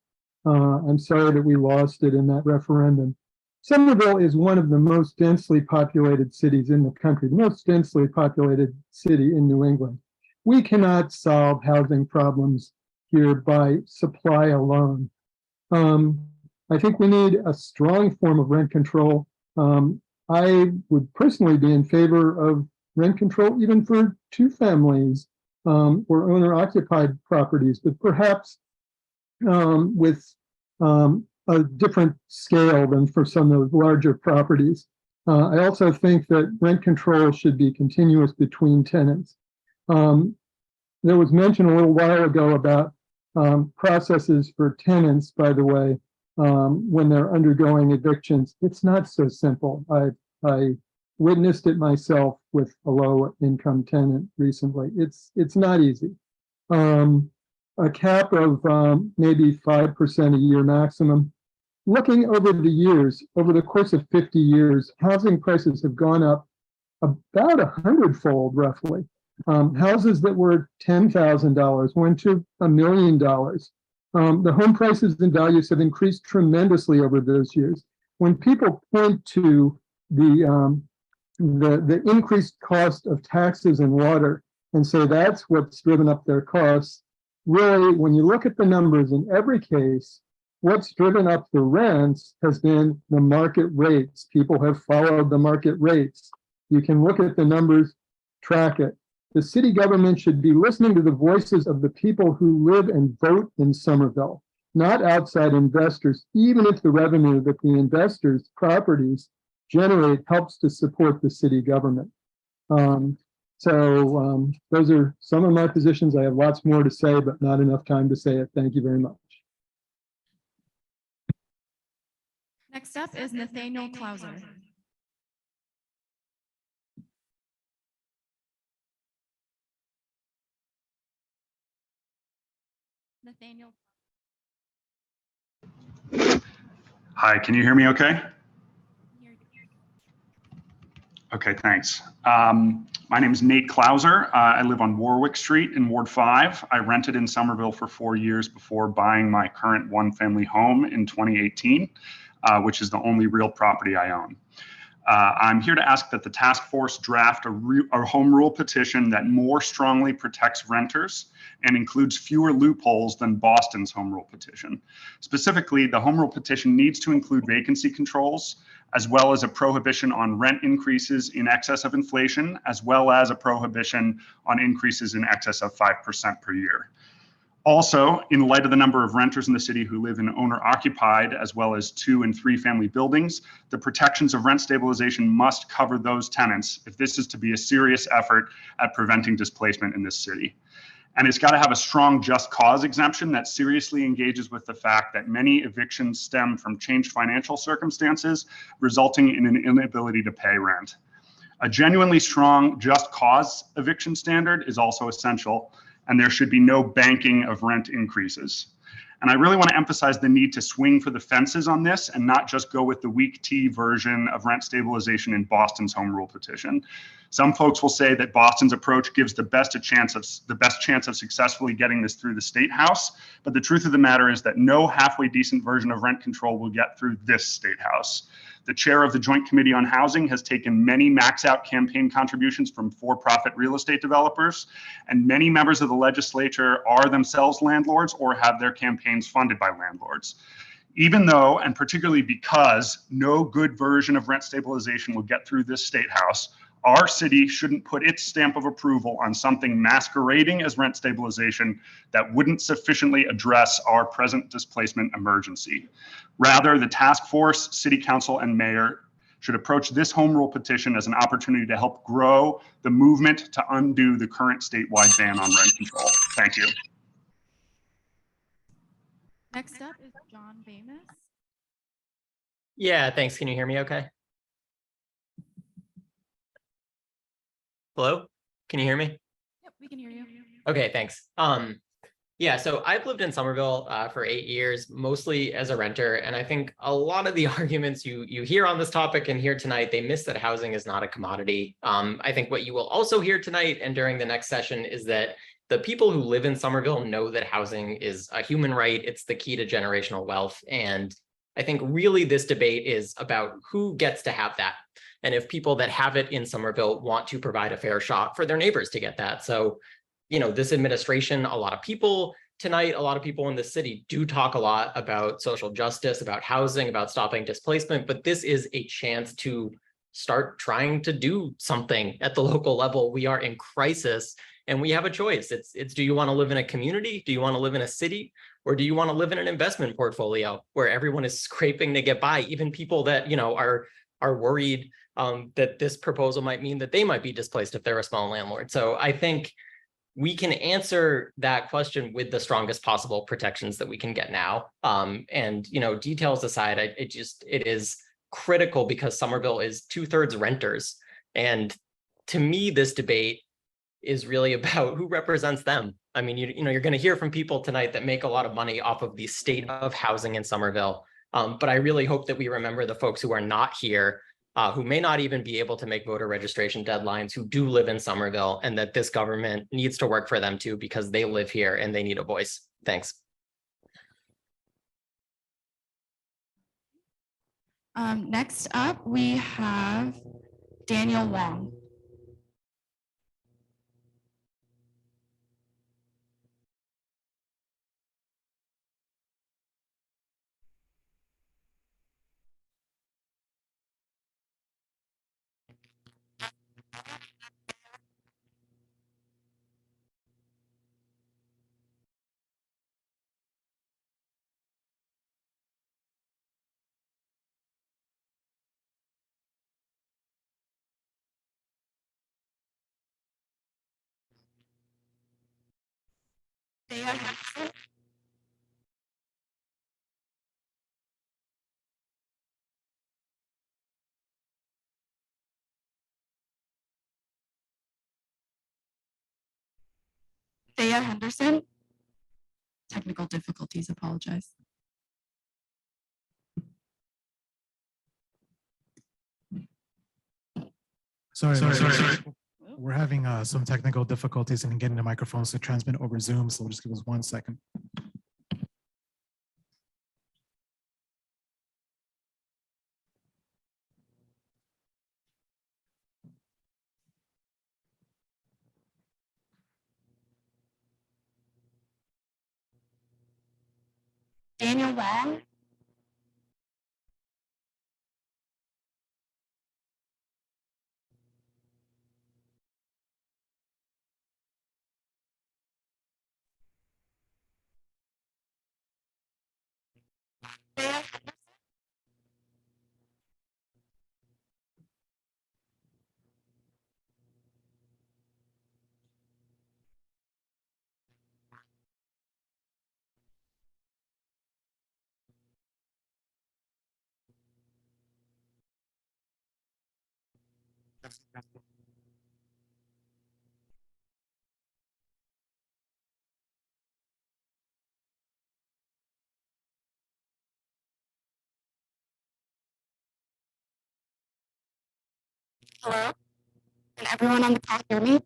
I'm sorry that we lost it in that referendum. Somerville is one of the most densely populated cities in the country, the most densely populated city in New England. We cannot solve housing problems here by supply alone. I think we need a strong form of rent control. I would personally be in favor of rent control even for 2 families or owner-occupied properties, but perhaps with a different scale than for some of those larger properties. I also think that rent control should be continuous between tenants. There was mention a little while ago about processes for tenants, by the way, when they're undergoing evictions. It's not so simple. I witnessed it myself with a low income tenant recently. It's not easy. a cap of maybe 5% a year maximum. Looking over the years, over the course of 50 years, housing prices have gone up about 100-fold roughly. Houses that were $10,000 went to $1 million. The home prices and values have increased tremendously over those years. When people point to the increased cost of taxes and water and say that's what's driven up their costs, really, when you look at the numbers in every case, what's driven up the rents has been the market rates. People have followed the market rates. You can look at the numbers, track it. The city government should be listening to the voices of the people who live and vote in Somerville, not outside investors, even if the revenue that the investors' properties generate helps to support the city government. Those are some of my positions. I have lots more to say, but not enough time to say it. Thank you very much. Next up is Nathaniel Clauser. Nathaniel. Hi, can you hear me okay? Okay, thanks. My name is Nate Clauser. I live on Warwick Street in Ward 5. I rented in Somerville for 4 years before buying my current one-family home in 2018, which is the only real property I own. I'm here to ask that the task force draft a home rule petition that more strongly protects renters and includes fewer loopholes than Boston's home rule petition. Specifically, the home rule petition needs to include vacancy controls, as well as a prohibition on rent increases in excess of inflation, as well as a prohibition on increases in excess of 5% per year. Also, in light of the number of renters in the city who live in owner-occupied, as well as 2- and 3-family buildings, the protections of rent stabilization must cover those tenants if this is to be a serious effort at preventing displacement in this city. And it's got to have a strong just cause exemption that seriously engages with the fact that many evictions stem from changed financial circumstances, resulting in an inability to pay rent. A genuinely strong just cause eviction standard is also essential, and there should be no banking of rent increases. And I really want to emphasize the need to swing for the fences on this and not just go with the weak tea version of rent stabilization in Boston's home rule petition. Some folks will say that Boston's approach gives the best chance of successfully getting this through the State House, but the truth of the matter is that no halfway decent version of rent control will get through this State House. The chair of the Joint Committee on Housing has taken many max-out campaign contributions from for-profit real estate developers, and many members of the legislature are themselves landlords or have their campaigns funded by landlords. Even though, and particularly because, no good version of rent stabilization will get through this State House, our city shouldn't put its stamp of approval on something masquerading as rent stabilization that wouldn't sufficiently address our present displacement emergency. Rather, the task force, city council, and mayor should approach this home rule petition as an opportunity to help grow the movement to undo the current statewide ban on rent control. Thank you. Next up is John Bamus. Yeah, thanks. Can you hear me okay? Hello? Can you hear me? Yep, we can hear you. Okay, thanks. Yeah, so I've lived in Somerville for 8 years, mostly as a renter. And I think a lot of the arguments you hear on this topic and here tonight, they miss that housing is not a commodity. I think what you will also hear tonight and during the next session is that the people who live in Somerville know that housing is a human right. It's the key to generational wealth. And I think really this debate is about who gets to have that. And if people that have it in Somerville want to provide a fair shot for their neighbors to get that. So, you know, this administration, a lot of people tonight, a lot of people in the city do talk a lot about social justice, about housing, about stopping displacement, but this is a chance to start trying to do something at the local level. We are in crisis and we have a choice. It's do you want to live in a community? Do you want to live in a city? Or do you want to live in an investment portfolio where everyone is scraping to get by, even people that, you know, are worried that this proposal might mean that they might be displaced if they're a small landlord. So I think we can answer that question with the strongest possible protections that we can get now. And, you know, details aside, it is critical because Somerville is 2/3 renters. And to me, this debate is really about who represents them. I mean, you're going to hear from people tonight that make a lot of money off of the state of housing in Somerville. But I really hope that we remember the folks who are not here, who may not even be able to make voter registration deadlines, who do live in Somerville, and that this government needs to work for them too, because they live here and they need a voice. Thanks. Next up, we have Daniel Wong. Thea Henderson. Technical difficulties, apologize. Sorry. We're having some technical difficulties in getting the microphones to transmit over Zoom, so just give us 1 second. Daniel Wong. Hello? Can everyone on the call hear me?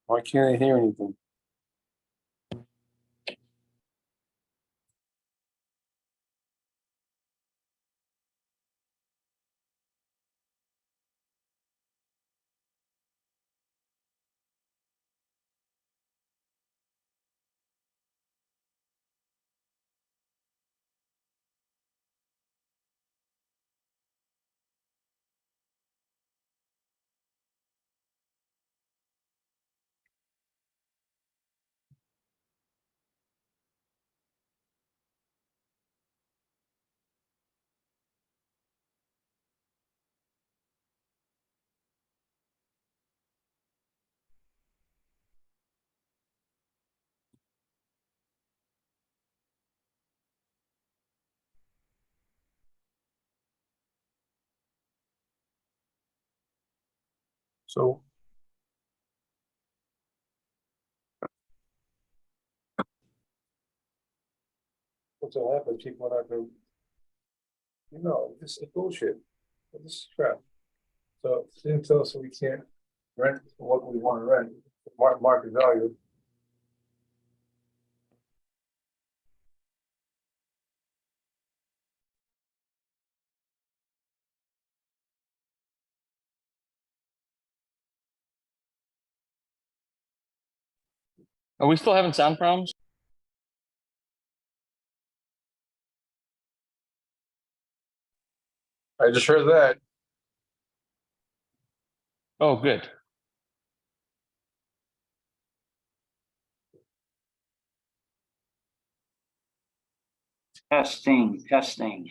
Why can't I hear anything? So. What's gonna happen? People are not going. This is bullshit. This is crap. So they didn't tell us we can't rent for what we want to rent, market value. Are we still having sound problems? I just heard that. Oh, good. Testing, testing.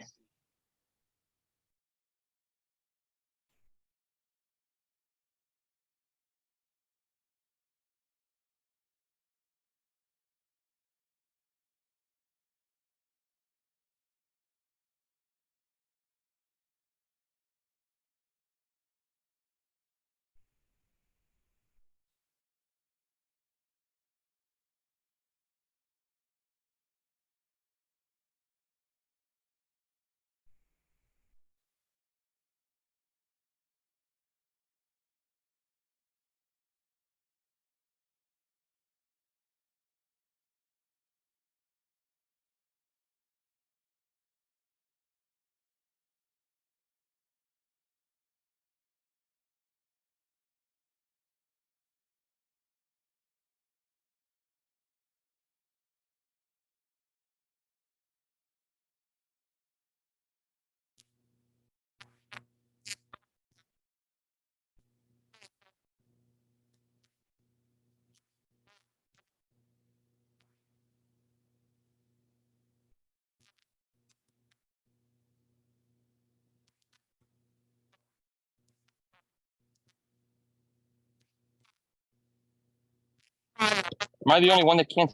Am I the only one that can't?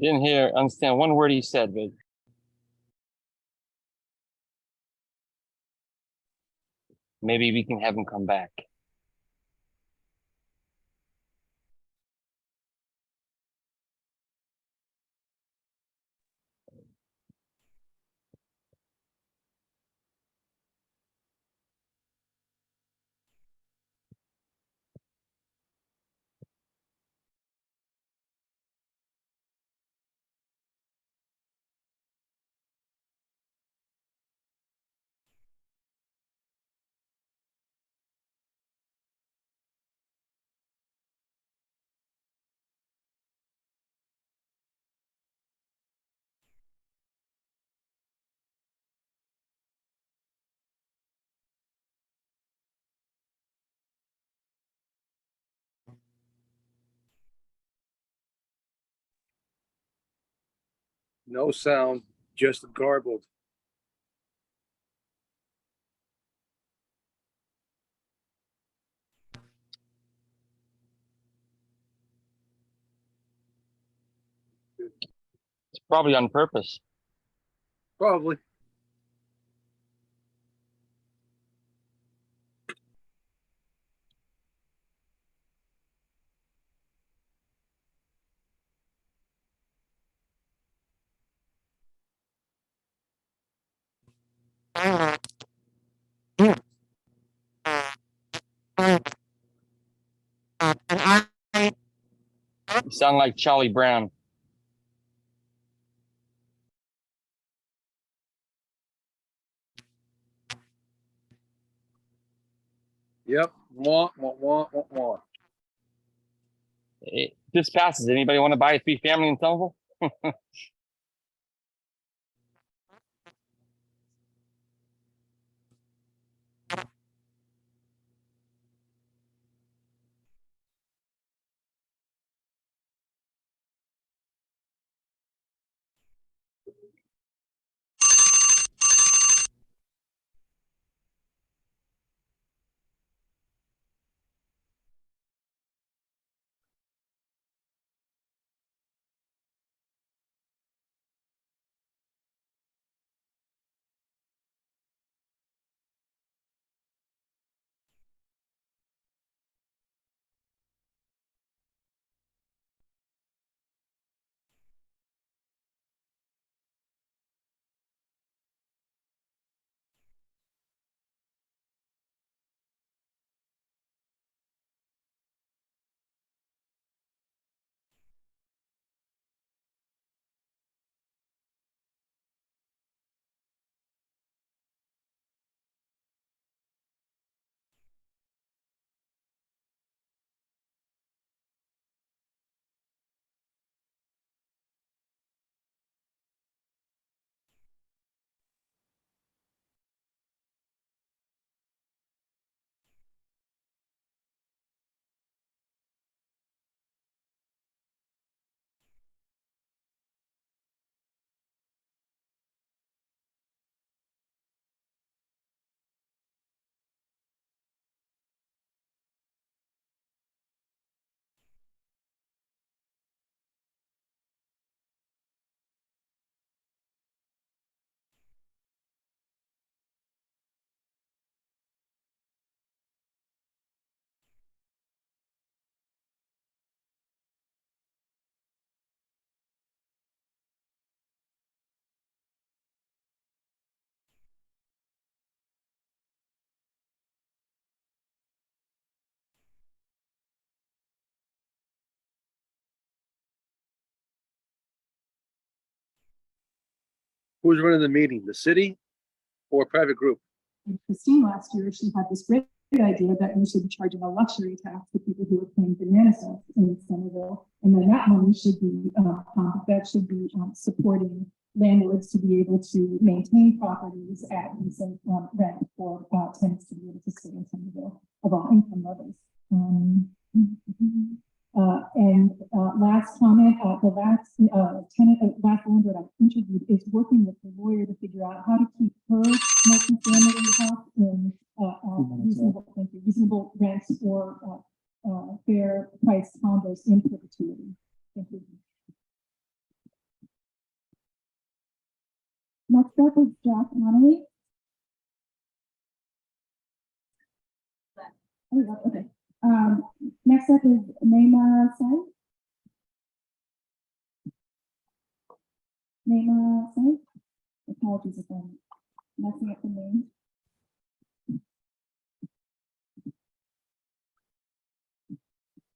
Didn't understand one word he said, but maybe we can have him come back. No sound, just garbled. It's probably on purpose. Probably. You sound like Charlie Brown. Yep. Wah, wah, wah, wah, wah. This passes. Anybody want to buy a 3-family in Somerville? Who's running the meeting, the city or a private group? Christine last year, she had this great idea that we should be charging a luxury tax to people who are paying banana sales in Somerville. And then that money should be, supporting landlords to be able to maintain properties at decent rent for tenants to be able to stay in Somerville of all income levels. Last comment, the last last landlord I interviewed is working with the lawyer to figure out how to keep her multifamily house in reasonable rents or fair price condos in perpetuity. Thank you. Next up is Jack Armory. Oh, okay. Next up is Naima Sai. Naima Sai. Apologies if I'm messing up the name.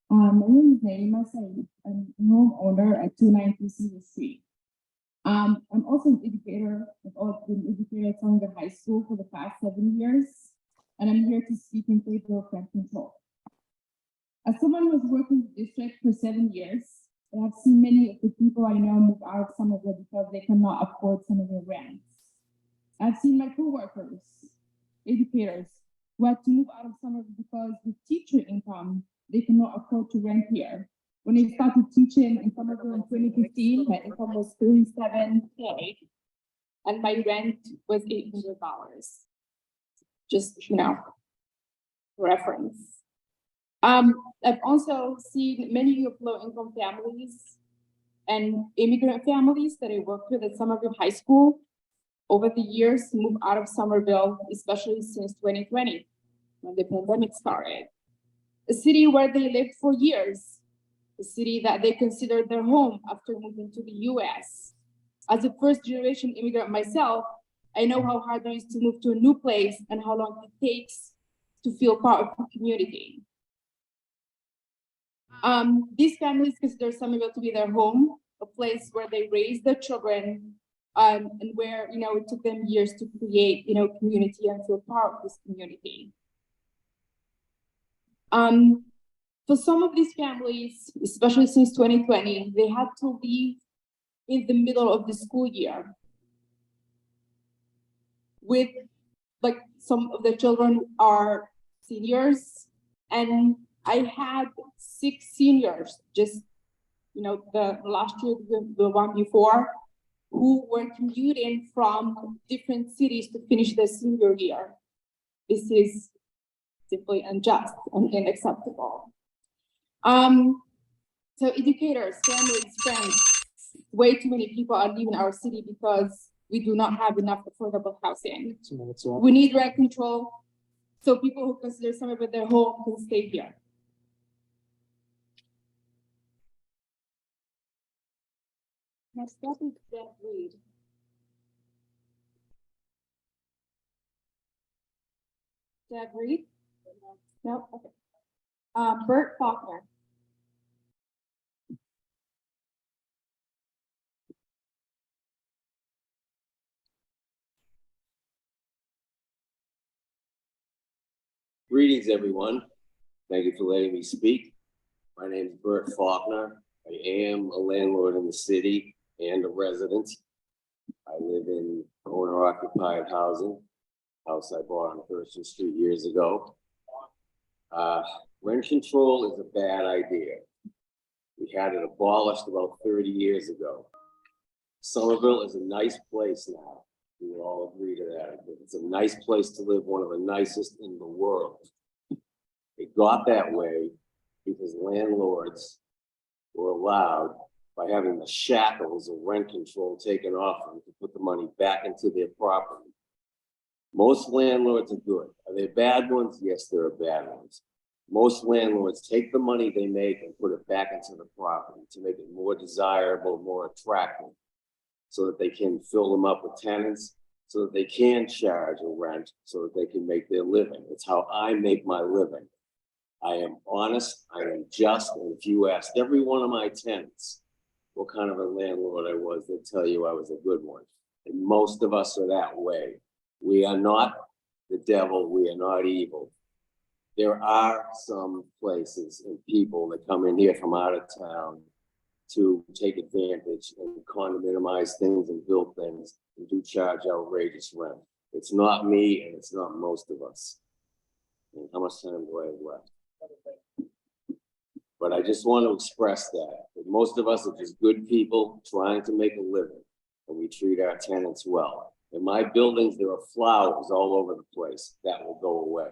My name is Naima Sai. I'm a homeowner at 293 Cedar Street. I'm also an educator. I've been an educator at Somerville High School for the past 7 years, and I'm here to speak in favor of rent control. As someone who has worked in the district for 7 years, I have seen many of the people I know move out of Somerville because they cannot afford some of their rents. I've seen my coworkers, educators, who had to move out of Somerville because with teacher income, they cannot afford to rent here. When I started teaching in Somerville in 2015, my income was $37K, and my rent was $800. Just, reference. I've also seen many of low-income families and immigrant families that I worked with at Somerville High School over the years move out of Somerville, especially since 2020, when the pandemic started. A city where they lived for years, a city that they considered their home after moving to the US. As a first-generation immigrant myself, I know how hard it is to move to a new place and how long it takes to feel part of the community. These families consider Somerville to be their home, a place where they raise their children, and where, it took them years to create, community and feel part of this community. For some of these families, especially since 2020, they had to leave in the middle of the school year with, like, some of the children are seniors, and I had 6 seniors just, the last year, the one before, who were commuting from different cities to finish their senior year. This is simply unjust and unacceptable. So educators, families, friends, way too many people are leaving our city because we do not have enough affordable housing. We need rent control so people who consider Somerville their home can stay here. Next up is Deb Reed. Deb Reed? No, okay. Bert Faulkner. Greetings, everyone. Thank you for letting me speak. My name is Bert Faulkner. I am a landlord in the city and a resident. I live in owner-occupied housing, house I bought on Thurston Street years ago. Rent control is a bad idea. We had it abolished about 30 years ago. Somerville is a nice place now. We will all agree to that. It's a nice place to live, one of the nicest in the world. It got that way because landlords were allowed, by having the shackles of rent control taken off them, to put the money back into their property. Most landlords are good. Are there bad ones? Yes, there are bad ones. Most landlords take the money they make and put it back into the property to make it more desirable, more attractive, so that they can fill them up with tenants, so that they can charge a rent, so that they can make their living. It's how I make my living. I am honest, I am just, and if you asked every one of my tenants what kind of a landlord I was, they'd tell you I was a good one. And most of us are that way. We are not the devil, we are not evil. There are some places and people that come in here from out of town to take advantage and condominiumize things and build things and do charge outrageous rent. It's not me and it's not most of us. And how much time do I have left? But I just want to express that most of us are just good people trying to make a living, and we treat our tenants well. In my buildings, there are flowers all over the place. That will go away.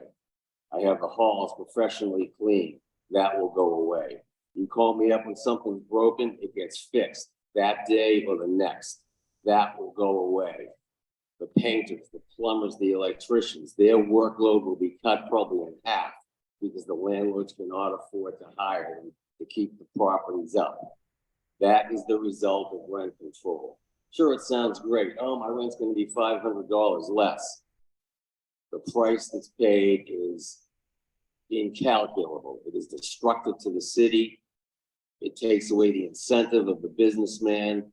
I have the halls professionally cleaned. That will go away. You call me up when something's broken, it gets fixed that day or the next. That will go away. The painters, the plumbers, the electricians, their workload will be cut probably in half because the landlords cannot afford to hire them to keep the properties up. That is the result of rent control. Sure, it sounds great. Oh, my rent's going to be $500 less. The price that's paid is incalculable. It is destructive to the city. It takes away the incentive of the businessman,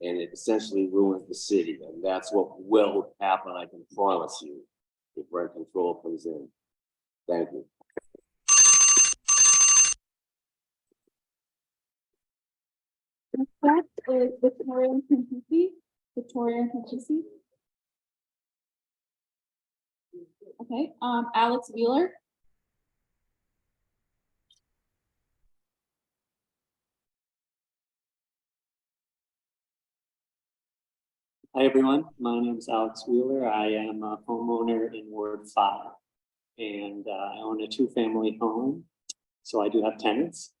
and it essentially ruins the city. And that's what will happen, I can promise you, if rent control comes in. Thank you. Next is Victoria Kintisi. Victoria Kintisi. Okay, Alex Wheeler. Hi, everyone. My name is Alex Wheeler. I am a homeowner in Ward 5, and I own a 2-family home, so I do have tenants.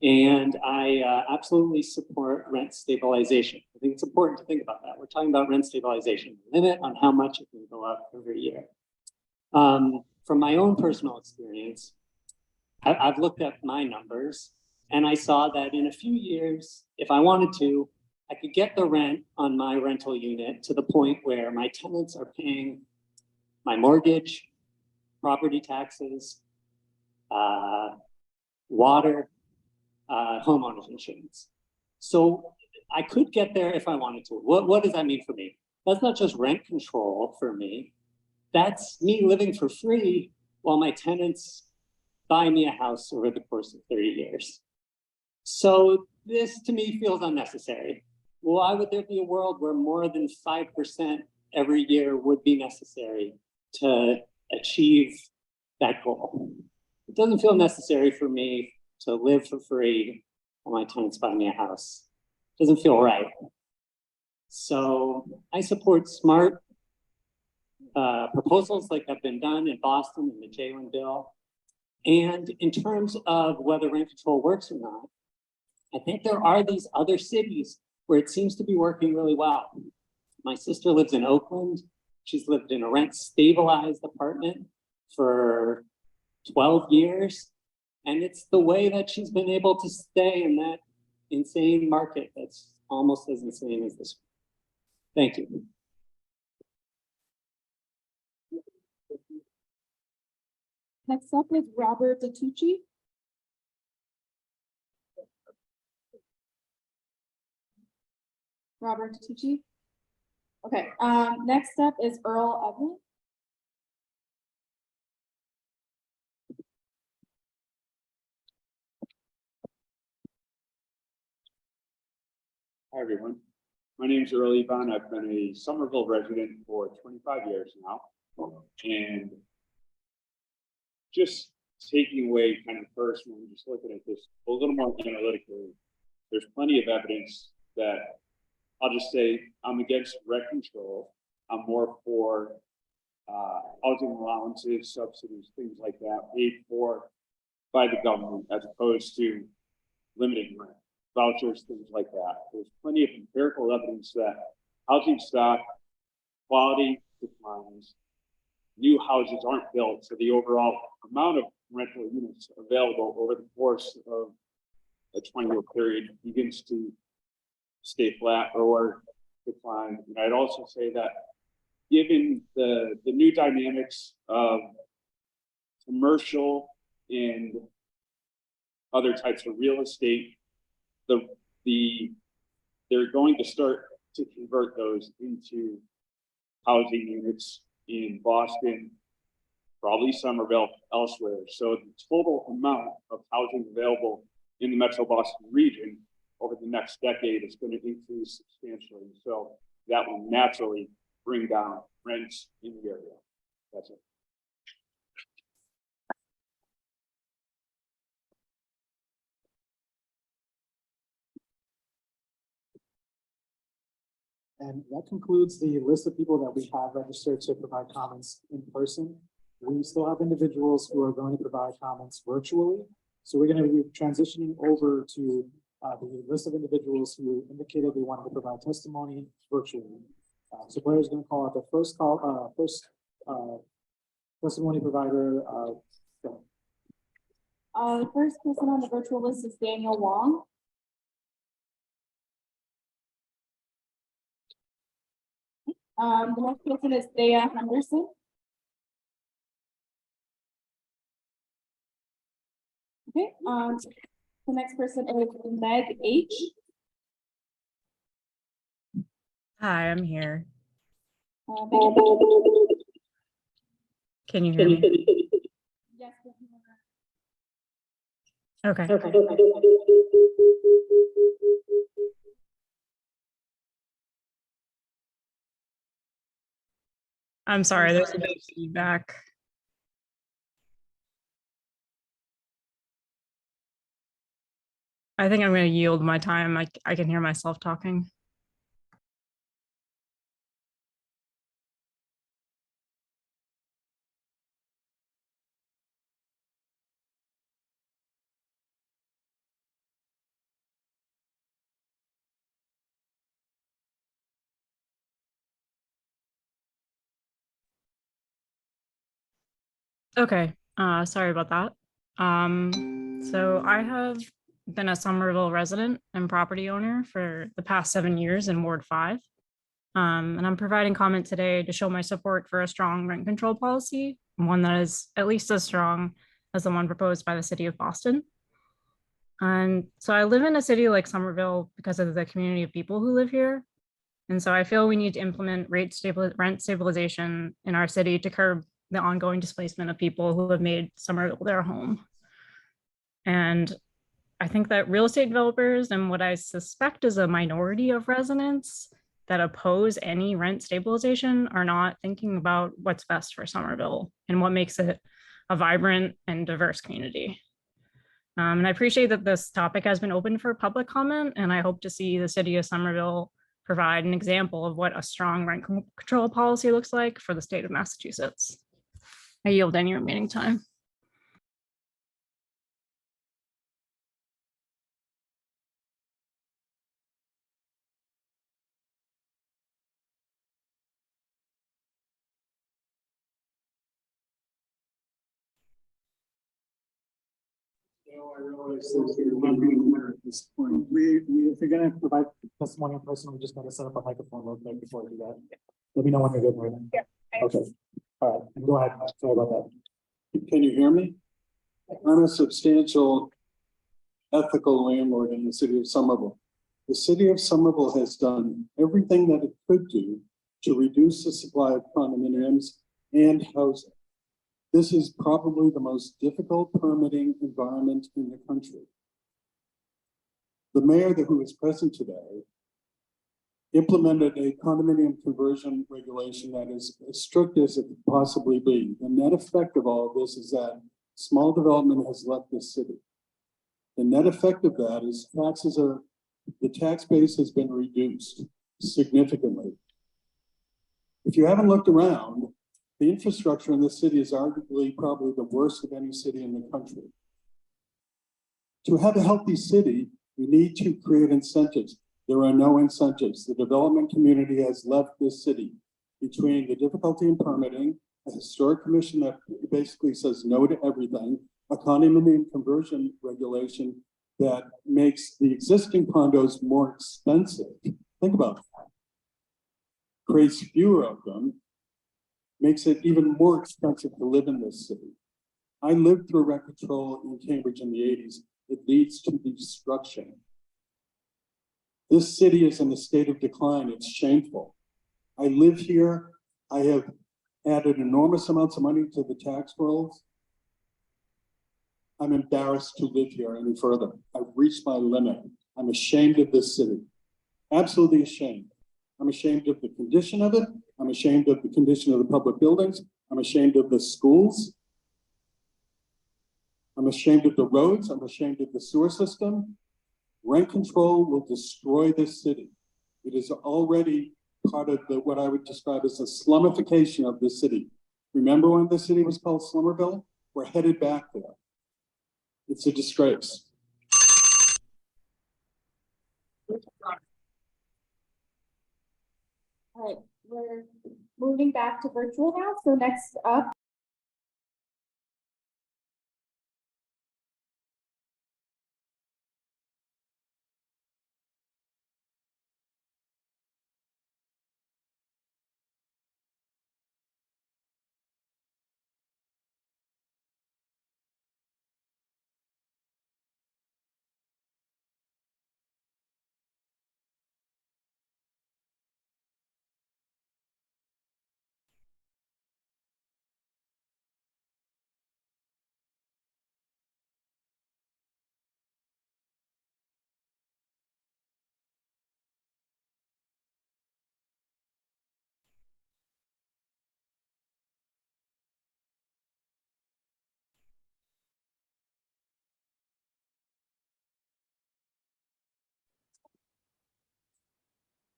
And I absolutely support rent stabilization. I think it's important to think about that. We're talking about rent stabilization, limit on how much it can go up every year. From my own personal experience, I've looked at my numbers, and I saw that in a few years, if I wanted to, I could get the rent on my rental unit to the point where my tenants are paying my mortgage, property taxes, water, homeowners insurance. So I could get there if I wanted to. What does that mean for me? That's not just rent control for me. That's me living for free while my tenants buy me a house over the course of 30 years. So this to me feels unnecessary. Why would there be a world where more than 5% every year would be necessary to achieve that goal? It doesn't feel necessary for me to live for free while my tenants buy me a house. It doesn't feel right. So I support smart proposals like have been done in Boston in the Jalen bill. And in terms of whether rent control works or not, I think there are these other cities where it seems to be working really well. My sister lives in Oakland. She's lived in a rent stabilized apartment for 12 years. And it's the way that she's been able to stay in that insane market that's almost as insane as this one. Thank you. Next up is Robert DiTucci. Robert DiTucci. Okay, next up is Earl Evelyn. Hi, everyone. My name is Earl Yvonne. I've been a Somerville resident for 25 years now. And just taking away kind of personal and just looking at this a little more analytically, there's plenty of evidence that I'll just say I'm against rent control. I'm more for housing allowances, subsidies, things like that paid for by the government as opposed to limiting rent, vouchers, things like that. There's plenty of empirical evidence that housing stock quality declines, new houses aren't built, so the overall amount of rental units available over the course of a 20-year period begins to stay flat or decline. And I'd also say that given the new dynamics of commercial and other types of real estate, they're going to start to convert those into housing units in Boston, probably Somerville, elsewhere. So the total amount of housing available in the Metro Boston region over the next decade is going to increase substantially. So that will naturally bring down rents in the area. That's it. And that concludes the list of people that we have registered to provide comments in person. We still have individuals who are going to provide comments virtually. So we're going to be transitioning over to the list of individuals who indicated they wanted to provide testimony virtually. So Blair is going to call out the first testimony provider. The first person on the virtual list is Daniel Wong. The next person is Thea Henderson. Okay, the next person is Meg H. Hi, I'm here. Meg- Can you hear me? Yes. Okay. I'm sorry, there's a bit of feedback. I think I'm going to yield my time. I can hear myself talking. Okay, sorry about that. So I have been a Somerville resident and property owner for the past 7 years in Ward 5. And I'm providing comment today to show my support for a strong rent control policy, one that is at least as strong as the one proposed by the city of Boston. And so I live in a city like Somerville because of the community of people who live here. And so I feel we need to implement rent stabilization in our city to curb the ongoing displacement of people who have made Somerville their home. And I think that real estate developers and what I suspect is a minority of residents that oppose any rent stabilization are not thinking about what's best for Somerville and what makes it a vibrant and diverse community. And I appreciate that this topic has been open for public comment, and I hope to see the city of Somerville provide an example of what a strong rent control policy looks like for the state of Massachusetts. I yield any remaining time. I realize that you're not being aware at this point. If you're gonna provide testimony in person, we just gotta set up a microphone real quick before we do that. Let me know when you're good, right? Yeah. Okay. All right, go ahead. Sorry about that. Can you hear me? I'm a substantial ethical landlord in the city of Somerville. The city of Somerville has done everything that it could do to reduce the supply of condominiums and housing. This is probably the most difficult permitting environment in the country. The mayor who is present today implemented a condominium conversion regulation that is as strict as it could possibly be. The net effect of all of this is that small development has left this city. The net effect of that is the tax base has been reduced significantly. If you haven't looked around, the infrastructure in this city is arguably probably the worst of any city in the country. To have a healthy city, we need to create incentives. There are no incentives. The development community has left this city between the difficulty in permitting, a historic commission that basically says no to everything, a condominium conversion regulation that makes the existing condos more expensive. Think about that. Creates fewer of them, makes it even more expensive to live in this city. I lived through rent control in Cambridge in the 80s. It leads to destruction. This city is in a state of decline. It's shameful. I live here. I have added enormous amounts of money to the tax rolls. I'm embarrassed to live here any further. I've reached my limit. I'm ashamed of this city. Absolutely ashamed. I'm ashamed of the condition of it. I'm ashamed of the condition of the public buildings. I'm ashamed of the schools. I'm ashamed of the roads. I'm ashamed of the sewer system. Rent control will destroy this city. It is already part of what I would describe as a slumification of the city. Remember when the city was called Somerville? We're headed back there. It's a disgrace. All right, we're moving back to virtual now. So next up.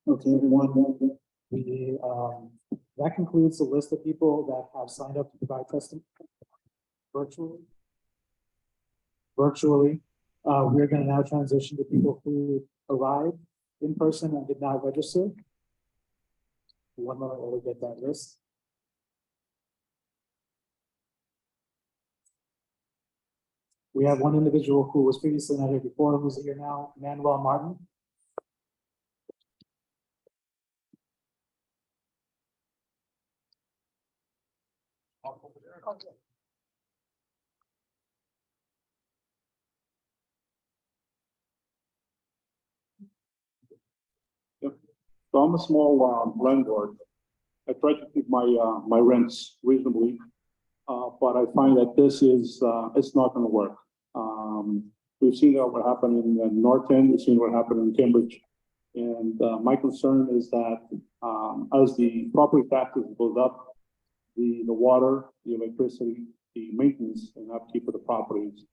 Okay, everyone. That concludes the list of people that have signed up to provide testimony virtually. We're going to now transition to people who arrived in person and did not register. One moment while we get that list. We have one individual who was previously not here before, who's here now, Manuel Martin. So I'm a small landlord. I try to keep my rents reasonably, but I find that this is it's not going to work. We've seen what happened in North End, we've seen what happened in Cambridge. And my concern is that as the property taxes goes up, the water, the electricity, the maintenance and upkeep of the properties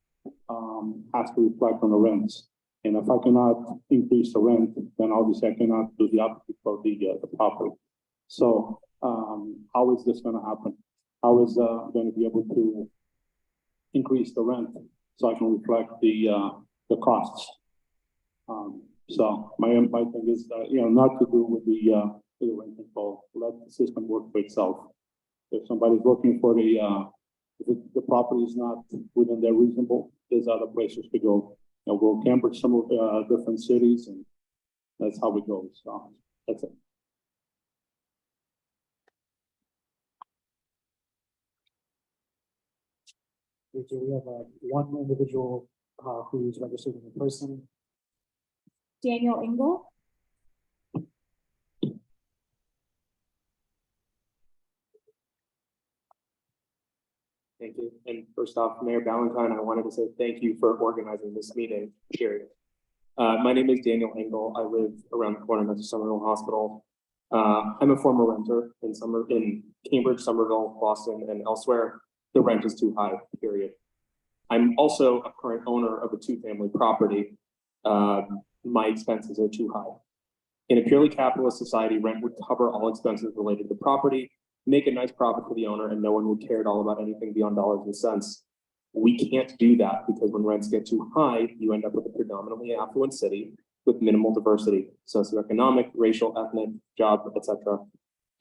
has to reflect on the rents. And if I cannot increase the rent, then obviously I cannot do the upkeep of the property. So how is this going to happen? How is going to be able to increase the rent so I can reflect the costs? So my thing is, not to do with the rent control. Let the system work for itself. If somebody's looking for if the property is not within their reasonable, there's other places to go. We'll Cambridge, some of different cities, and that's how it goes. So that's it. Okay, we have one individual who's registered in person. Daniel Engel. Thank you. And first off, Mayor Ballantyne, I wanted to say thank you for organizing this meeting. Period. My name is Daniel Engel. I live around the corner next to Somerville Hospital. I'm a former renter in Cambridge, Somerville, Boston, and elsewhere. The rent is too high, period. I'm also a current owner of a two-family property. My expenses are too high. In a purely capitalist society, rent would cover all expenses related to the property, make a nice profit for the owner, and no one would care at all about anything beyond dollars and cents. We can't do that because when rents get too high, you end up with a predominantly affluent city with minimal diversity, socioeconomic, racial, ethnic, job, etc.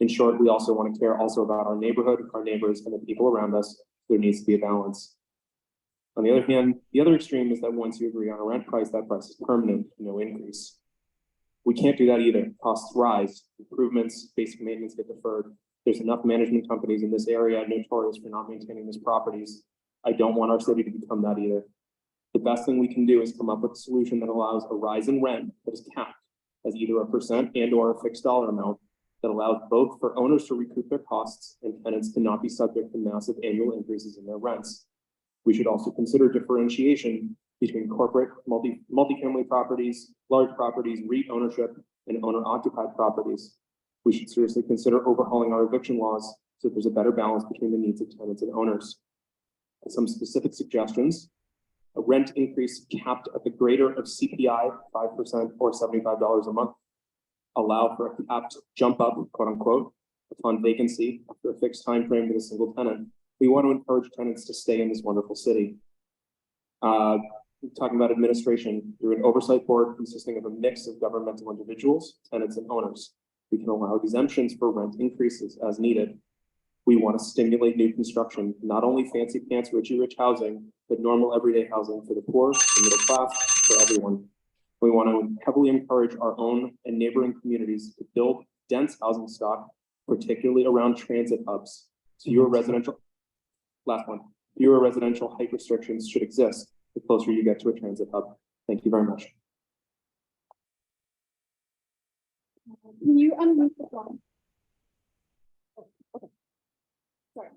In short, we also want to care also about our neighborhood, our neighbors, and the people around us. There needs to be a balance. On the other hand, the other extreme is that once you agree on a rent price, that price is permanent, no increase. We can't do that either. Costs rise, improvements, basic maintenance get deferred. There's enough management companies in this area notorious for not maintaining these properties. I don't want our city to become that either. The best thing we can do is come up with a solution that allows a rise in rent that is capped as either a percent and or a fixed dollar amount that allows both for owners to recoup their costs and tenants to not be subject to massive annual increases in their rents. We should also consider differentiation between corporate multifamily properties, large properties, REIT ownership, and owner-occupied properties. We should seriously consider overhauling our eviction laws so there's a better balance between the needs of tenants and owners. Some specific suggestions: a rent increase capped at the greater of CPI 5% or $75 a month. Allow for a capped jump up, quote unquote, upon vacancy after a fixed time frame with a single tenant. We want to encourage tenants to stay in this wonderful city. Talking about administration, through an oversight board consisting of a mix of governmental individuals, tenants, and owners. We can allow exemptions for rent increases as needed. We want to stimulate new construction, not only fancy pants, rich housing, but normal everyday housing for the poor, the middle class, for everyone. We want to heavily encourage our own and neighboring communities to build dense housing stock, particularly around transit hubs. Fewer residential height restrictions should exist the closer you get to a transit hub. Thank you very much. Can you unmute the phone? Okay. Sorry.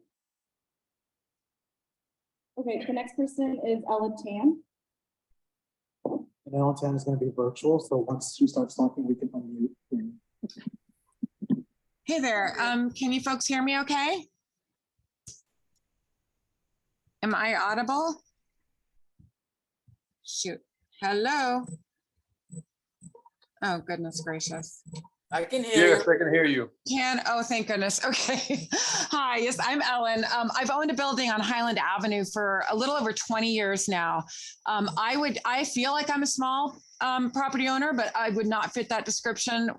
Okay, the next person is Ella Tan. And Ellen Tan is going to be virtual, so once she starts talking, we can unmute. Hey there, can you folks hear me okay? Am I audible? Shoot, hello? Oh, goodness gracious. I can hear you. Yes, I can hear you. Oh, thank goodness. Okay. Hi, yes, I'm Ellen. I've owned a building on Highland Avenue for a little over 20 years now. I feel like I'm a small property owner, but I would not fit that description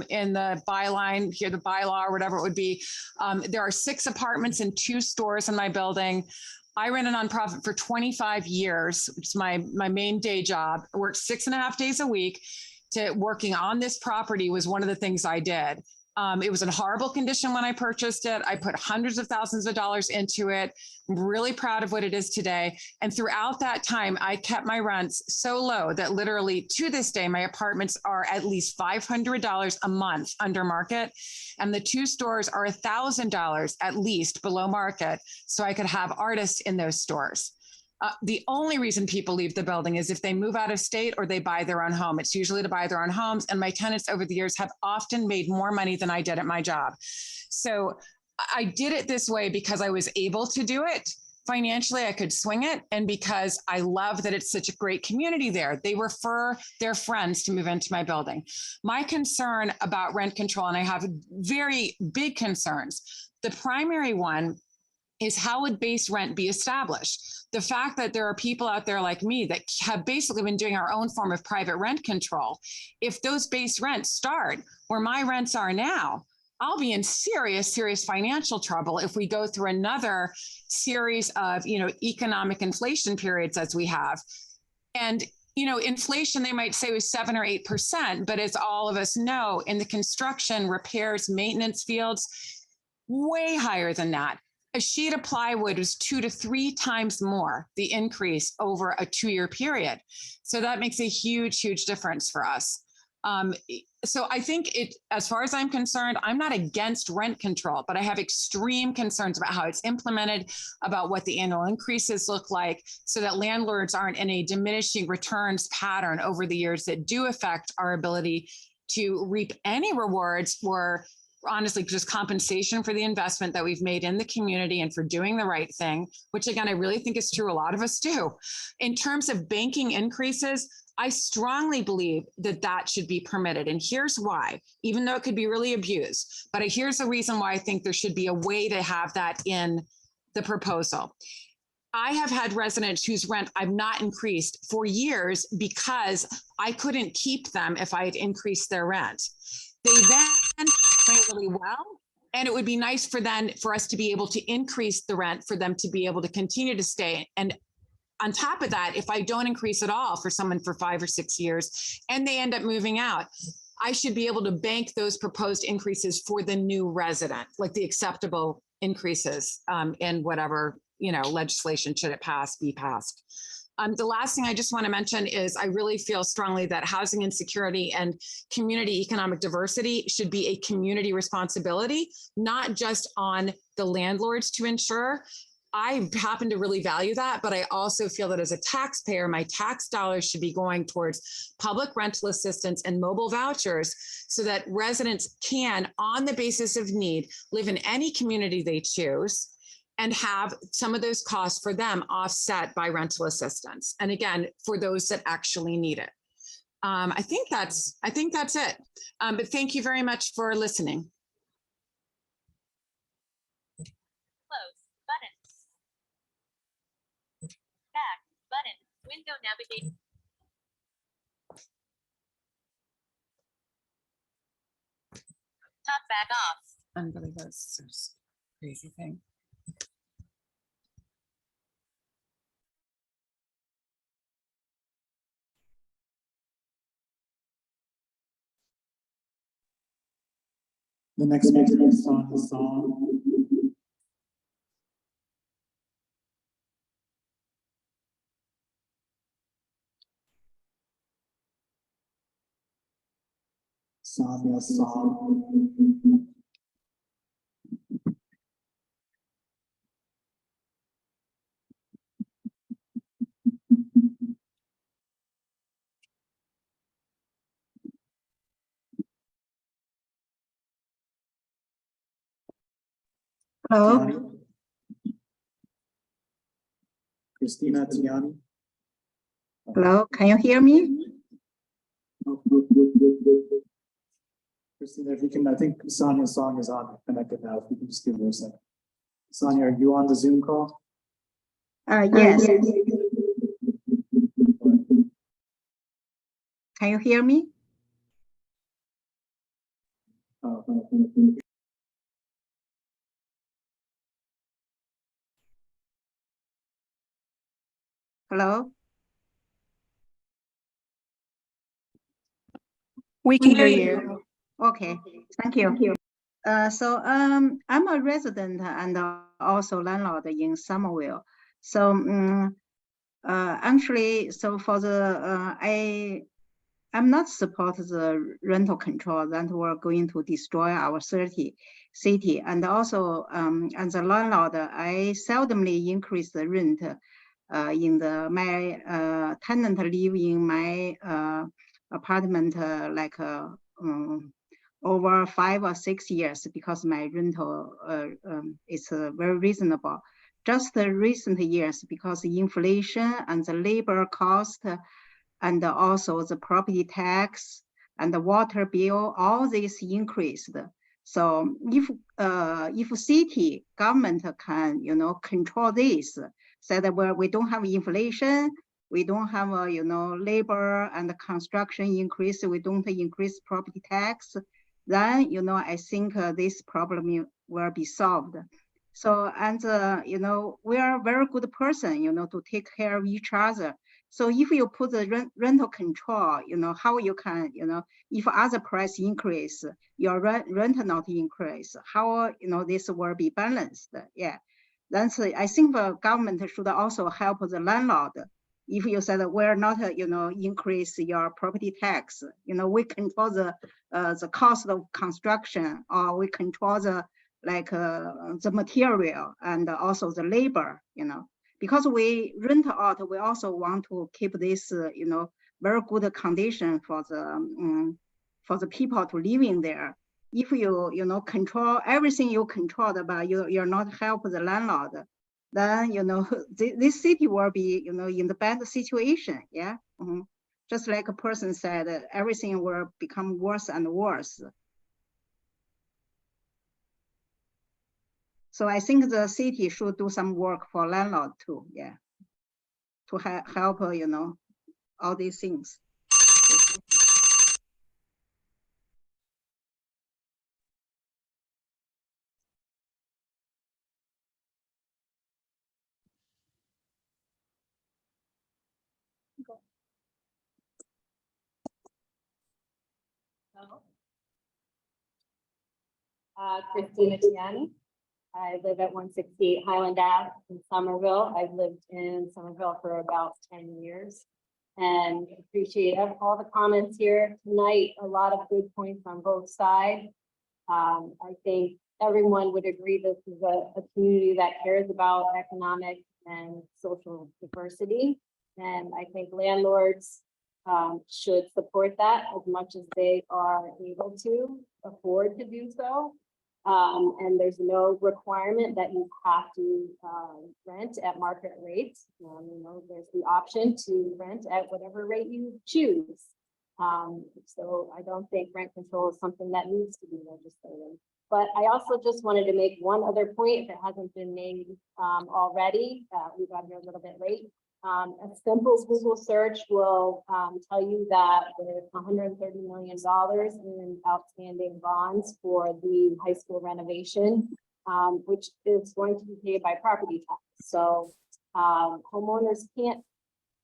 in the byline here, the bylaw or whatever it would be. There are 6 apartments and 2 stores in my building. I ran a nonprofit for 25 years, which is my main day job. I worked 6.5 days a week. Working on this property was one of the things I did. It was in horrible condition when I purchased it. I put hundreds of thousands of dollars into it. I'm really proud of what it is today. And throughout that time, I kept my rents so low that literally to this day, my apartments are at least $500 a month under market. And the 2 stores are $1,000 at least below market. So I could have artists in those stores. The only reason people leave the building is if they move out of state or they buy their own home. It's usually to buy their own homes. And my tenants over the years have often made more money than I did at my job. So I did it this way because I was able to do it. Financially, I could swing it. And because I love that it's such a great community there, they refer their friends to move into my building. My concern about rent control, and I have very big concerns. The primary one is how would base rent be established? The fact that there are people out there like me that have basically been doing our own form of private rent control. If those base rents start where my rents are now, I'll be in serious, serious financial trouble if we go through another series of, economic inflation periods as we have. And, inflation, they might say was 7 or 8%, but as all of us know, in the construction, repairs, maintenance fields, way higher than that. A sheet of plywood was 2 to 3 times more the increase over a 2-year period. So that makes a huge, huge difference for us. So I think as far as I'm concerned, I'm not against rent control, but I have extreme concerns about how it's implemented, about what the annual increases look like, so that landlords aren't in a diminishing returns pattern over the years that do affect our ability to reap any rewards or honestly just compensation for the investment that we've made in the community and for doing the right thing, which again, I really think is true. A lot of us do. In terms of banking increases, I strongly believe that that should be permitted. And here's why, even though it could be really abused, but here's the reason why I think there should be a way to have that in the proposal. I have had residents whose rent I've not increased for years because I couldn't keep them if I had increased their rent. They then doing really well. And it would be nice for us to be able to increase the rent for them to be able to continue to stay. And on top of that, if I don't increase at all for someone for 5 or 6 years and they end up moving out, I should be able to bank those proposed increases for the new resident, like the acceptable increases in whatever, legislation, should it be passed. The last thing I just want to mention is I really feel strongly that housing insecurity and community economic diversity should be a community responsibility, not just on the landlords to ensure. I happen to really value that, but I also feel that as a taxpayer, my tax dollars should be going towards public rental assistance and mobile vouchers so that residents can, on the basis of need, live in any community they choose and have some of those costs for them offset by rental assistance. And again, for those that actually need it. I think that's it. But thank you very much for listening. Window navigation. Top back off. Unbelievable. This is a crazy thing. The next speaker is on the song. Sonia song. Hello. Christina Tiani. Hello, can you hear me? Christina, if you can, I think Sonia's song is on connected now. If you can just give her a second. Sonia, are you on the Zoom call? Yes. Can you hear me? Hello? We can hear you. Okay, thank you. I'm a resident and also landlord in Somerville. So actually, so for the I'm not support the rental control that we're going to destroy our city. And also as a landlord, I seldomly increase the rent my tenant live in my apartment over 5 or 6 years because my rental is very reasonable. Just the recent years, because inflation and the labor cost and also the property tax and the water bill, all this increased. So if city government can, control this, so that we don't have inflation, we don't have, labor and construction increase, we don't increase property tax, then, I think this problem will be solved. So, and, we are a very good person, to take care of each other. So if you put the rental control, how you can, if other price increase, your rent not increase, how, this will be balanced. Yeah. That's, I think the government should also help the landlord. If you said that we're not, increase your property tax, we control the cost of construction, or we control the material and also the labor, because we rent out, we also want to keep this, very good condition for the people to live in there. If you, control everything you control, but you're not help the landlord, then, this city will be, in the bad situation. Yeah. Just like a person said, everything will become worse and worse. So I think the city should do some work for landlord too. Yeah. To help, all these things. Christina Tiani. I live at 168 Highland Ave in Somerville. I've lived in Somerville for about 10 years and appreciate all the comments here tonight. A lot of good points on both sides. I think everyone would agree this is a community that cares about economic and social diversity. And I think landlords should support that as much as they are able to afford to do so. And there's no requirement that you have to rent at market rates. There's the option to rent at whatever rate you choose. So I don't think rent control is something that needs to be legislated. But I also just wanted to make one other point that hasn't been made already. We got here a little bit late. A simple Google search will tell you that there's $130 million in outstanding bonds for the high school renovation, which is going to be paid by property tax. So homeowners can't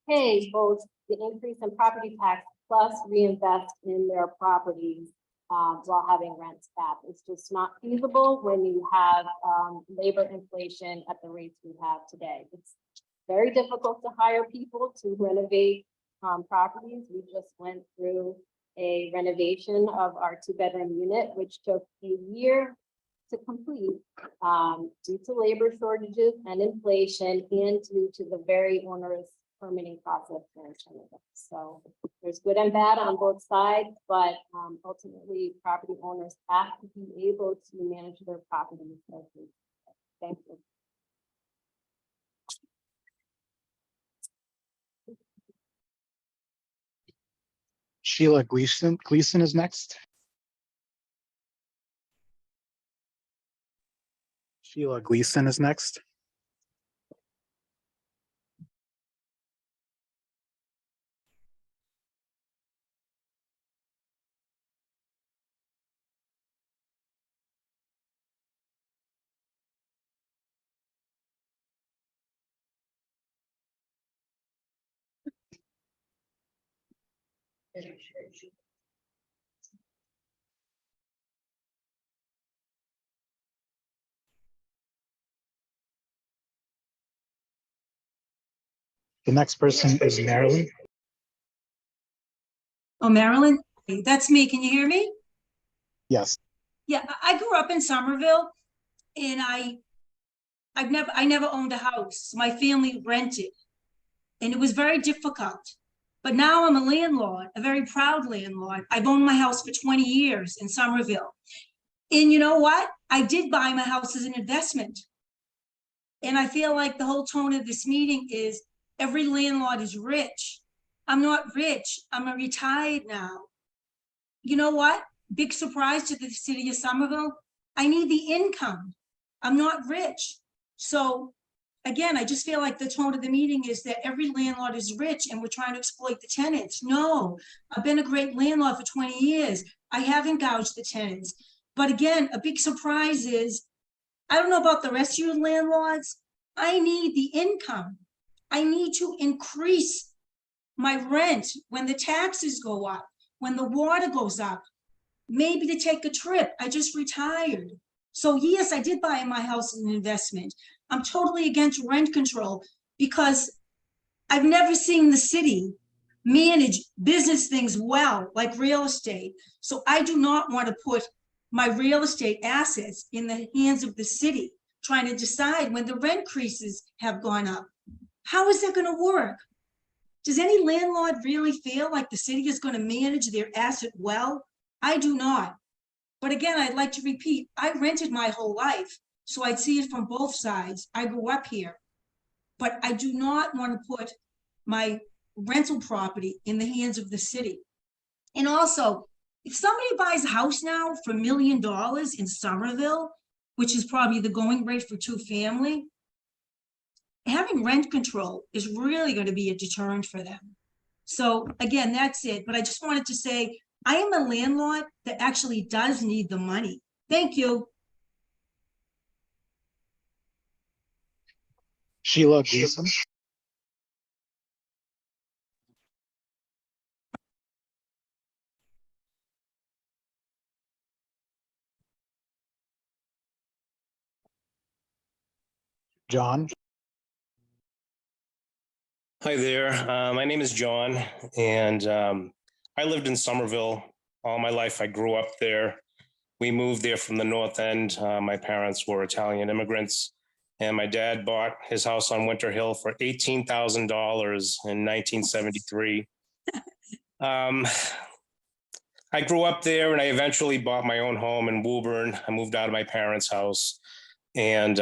pay both the increase in property tax plus reinvest in their properties while having rents capped. It's just not feasible when you have labor inflation at the rates we have today. It's very difficult to hire people to renovate properties. We just went through a renovation of our 2-bedroom unit, which took a year to complete due to labor shortages and inflation and due to the very onerous permitting process here in Canada. So there's good and bad on both sides, but ultimately property owners have to be able to manage their properties. Thank you. Sheila Gleason is next. Sheila Gleason is next. The next person is Marilyn. Oh, Marilyn, that's me. Can you hear me? Yes. Yeah, I grew up in Somerville, and I never owned a house. My family rented, and it was very difficult. But now I'm a landlord, a very proud landlord. I've owned my house for 20 years in Somerville. And you know what? I did buy my house as an investment. And I feel like the whole tone of this meeting is every landlord is rich. I'm not rich. I'm a retired now. You know what? Big surprise to the city of Somerville. I need the income. I'm not rich. So again, I just feel like the tone of the meeting is that every landlord is rich and we're trying to exploit the tenants. No, I've been a great landlord for 20 years. I haven't gouged the tenants. But again, a big surprise is, I don't know about the rest of you landlords. I need the income. I need to increase my rent when the taxes go up, when the water goes up, maybe to take a trip. I just retired. So yes, I did buy my house as an investment. I'm totally against rent control because I've never seen the city manage business things well, like real estate. So I do not want to put my real estate assets in the hands of the city, trying to decide when the rent increases have gone up. How is that going to work? Does any landlord really feel like the city is going to manage their asset well? I do not. But again, I'd like to repeat, I rented my whole life, so I'd see it from both sides. I grew up here, but I do not want to put my rental property in the hands of the city. And also, if somebody buys a house now for $1 million in Somerville, which is probably the going rate for 2-family, having rent control is really going to be a deterrent for them. So again, that's it. But I just wanted to say, I am a landlord that actually does need the money. Thank you. Sheila Gleason. John. Hi there. My name is John, and I lived in Somerville all my life. I grew up there. We moved there from the North End. My parents were Italian immigrants, and my dad bought his house on Winter Hill for $18,000 in 1973. I grew up there, and I eventually bought my own home in Woburn. I moved out of my parents' house. And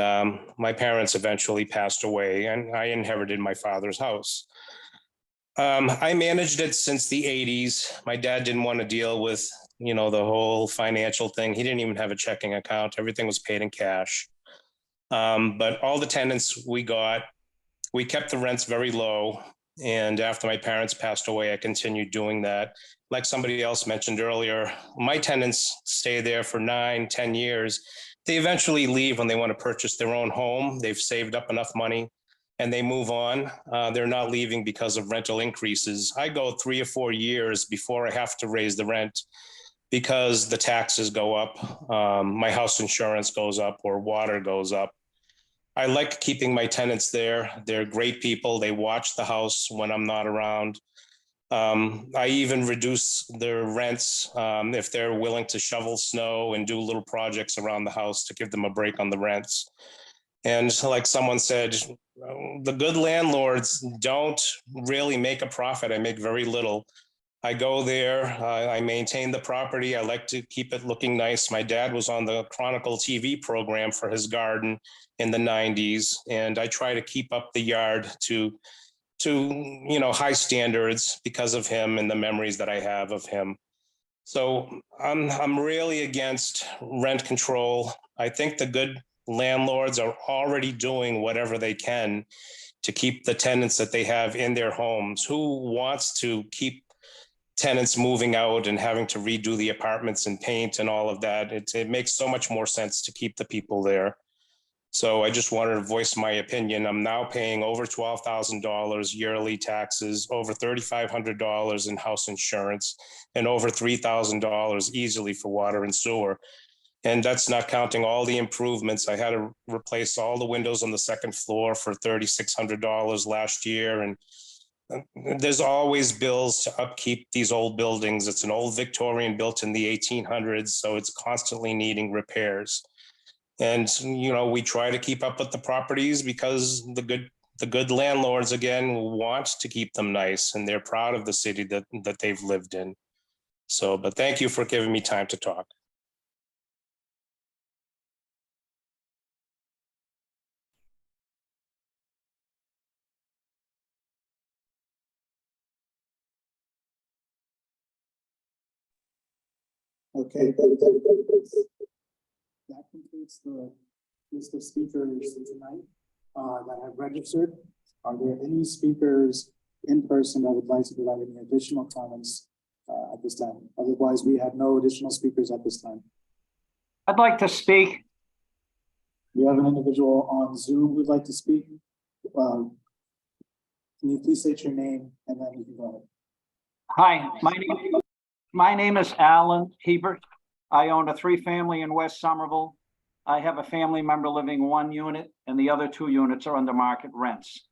my parents eventually passed away, and I inherited my father's house. I managed it since the 80s. My dad didn't want to deal with, the whole financial thing. He didn't even have a checking account. Everything was paid in cash. But all the tenants we kept the rents very low. And after my parents passed away, I continued doing that. Like somebody else mentioned earlier, my tenants stay there for 9-10 years. They eventually leave when they want to purchase their own home. They've saved up enough money and they move on. They're not leaving because of rental increases. I go 3 or 4 years before I have to raise the rent because the taxes go up, my house insurance goes up, or water goes up. I like keeping my tenants there. They're great people. They watch the house when I'm not around. I even reduce their rents if they're willing to shovel snow and do little projects around the house to give them a break on the rents. And like someone said, the good landlords don't really make a profit. I make very little. I go there, I maintain the property. I like to keep it looking nice. My dad was on the Chronicle TV program for his garden in the 90s, and I try to keep up the yard to high standards because of him and the memories that I have of him. So I'm really against rent control. I think the good landlords are already doing whatever they can to keep the tenants that they have in their homes. Who wants to keep tenants moving out and having to redo the apartments and paint and all of that? It makes so much more sense to keep the people there. So I just wanted to voice my opinion. I'm now paying over $12,000 yearly taxes, over $3,500 in house insurance, and over $3,000 easily for water and sewer. And that's not counting all the improvements. I had to replace all the windows on the second floor for $3,600 last year. And there's always bills to upkeep these old buildings. It's an old Victorian built in the 1800s, so it's constantly needing repairs. And, we try to keep up with the properties because the good the good landlords, again, want to keep them nice, and they're proud of the city that they've lived in. So, but thank you for giving me time to talk. Okay. That concludes the list of speakers tonight that have registered. Are there any speakers in person that would like to provide any additional comments at this time? Otherwise, we have no additional speakers at this time. I'd like to speak. We have an individual on Zoom who'd like to speak. Can you please state your name and then you can go ahead. Hi, my name is Alan Hebert. I own a 3-family in West Somerville. I have a family member living 1 unit and the other 2 units are under market rents.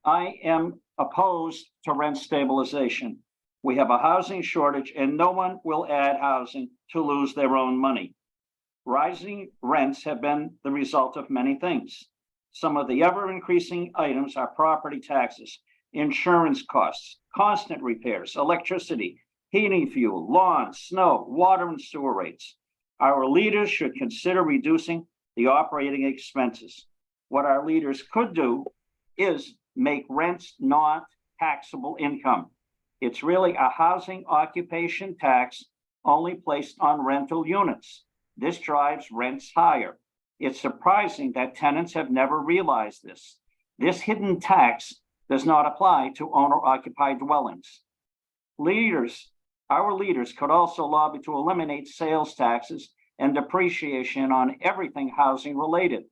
I am opposed to rent stabilization. We have a housing shortage and no one will add housing to lose their own money. Rising rents have been the result of many things. Some of the ever increasing items are property taxes, insurance costs, constant repairs, electricity, heating fuel, lawns, snow, water and sewer rates. Our leaders should consider reducing the operating expenses. What our leaders could do is make rents not taxable income. It's really a housing occupation tax only placed on rental units. This drives rents higher. It's surprising that tenants have never realized this. This hidden tax does not apply to owner-occupied dwellings. Our leaders could also lobby to eliminate sales taxes and depreciation on everything housing related.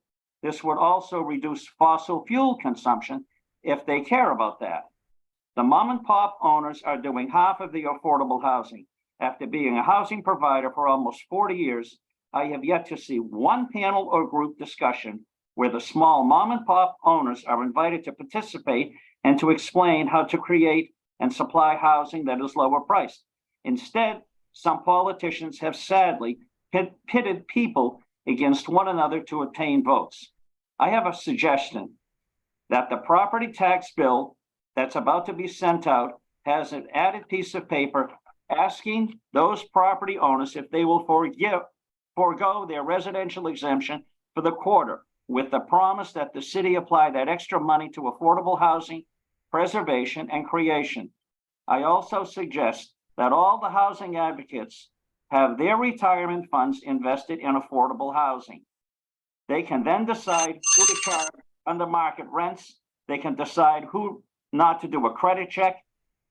This would also reduce fossil fuel consumption if they care about that. The mom and pop owners are doing half of the affordable housing. After being a housing provider for almost 40 years, I have yet to see one panel or group discussion where the small mom and pop owners are invited to participate and to explain how to create and supply housing that is lower priced. Instead, some politicians have sadly pitted people against one another to obtain votes. I have a suggestion that the property tax bill that's about to be sent out has an added piece of paper asking those property owners if they will forego their residential exemption for the quarter, with the promise that the city apply that extra money to affordable housing, preservation, and creation. I also suggest that all the housing advocates have their retirement funds invested in affordable housing. They can then decide who to charge under market rents. They can decide who not to do a credit check.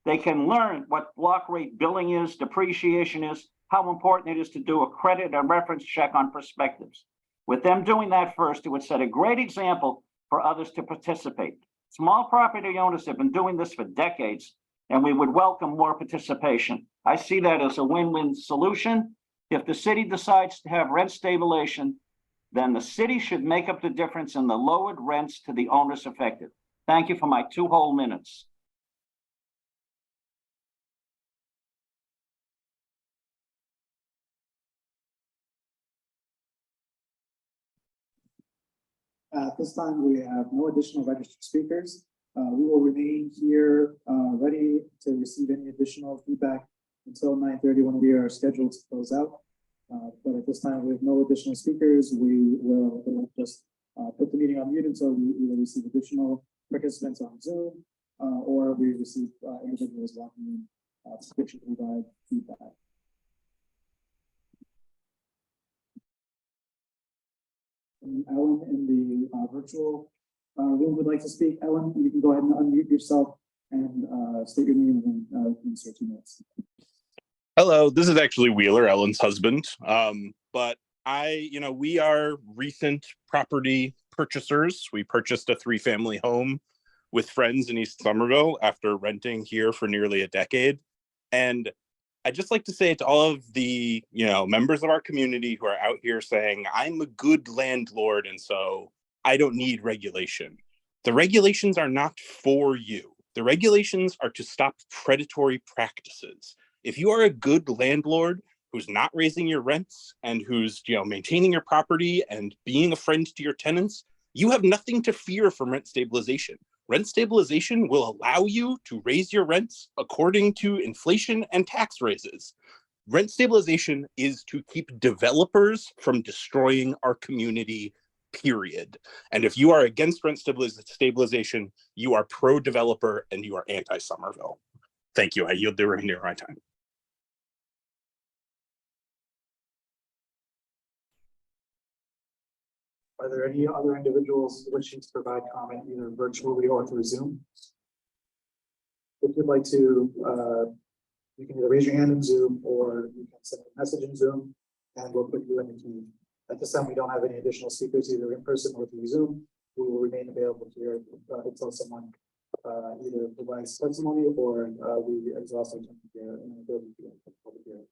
They can learn what block rate billing is, depreciation is, how important it is to do a credit and reference check on perspectives. With them doing that first, it would set a great example for others to participate. Small property owners have been doing this for decades, and we would welcome more participation. I see that as a win-win solution. If the city decides to have rent stabilization, then the city should make up the difference in the lowered rents to the owners affected. Thank you for my 2 whole minutes. At this time, we have no additional registered speakers. We will remain here ready to receive any additional feedback until 9:30 when we are scheduled to close out. But at this time, we have no additional speakers. We will just put the meeting on mute until we either receive additional participants on Zoom or we receive individuals walking in to provide feedback. And Ellen in the virtual room would like to speak. Ellen, you can go ahead and unmute yourself and state your name and insert 2 minutes. Hello, this is actually Wheeler, Ellen's husband. But we are recent property purchasers. We purchased a 3-family home with friends in East Somerville after renting here for nearly a decade. And I'd just like to say to all of the, members of our community who are out here saying, I'm a good landlord, and so I don't need regulation. The regulations are not for you. The regulations are to stop predatory practices. If you are a good landlord who's not raising your rents and who's, maintaining your property and being a friend to your tenants, You have nothing to fear from rent stabilization. Rent stabilization will allow you to raise your rents according to inflation and tax raises. Rent stabilization is to keep developers from destroying our community, period. And if you are against rent stabilization, you are pro-developer and you are anti-Somerville. Thank you. I yield the remainder of my time. Are there any other individuals wishing to provide comment either virtually or through Zoom? If you'd like to, you can either raise your hand in Zoom or you can send a message in Zoom and we'll put you in the queue. At this time, we don't have any additional speakers either in person or through Zoom. We will remain available here until someone either provides testimony or we exhaust our time here and ability to get the public hearing.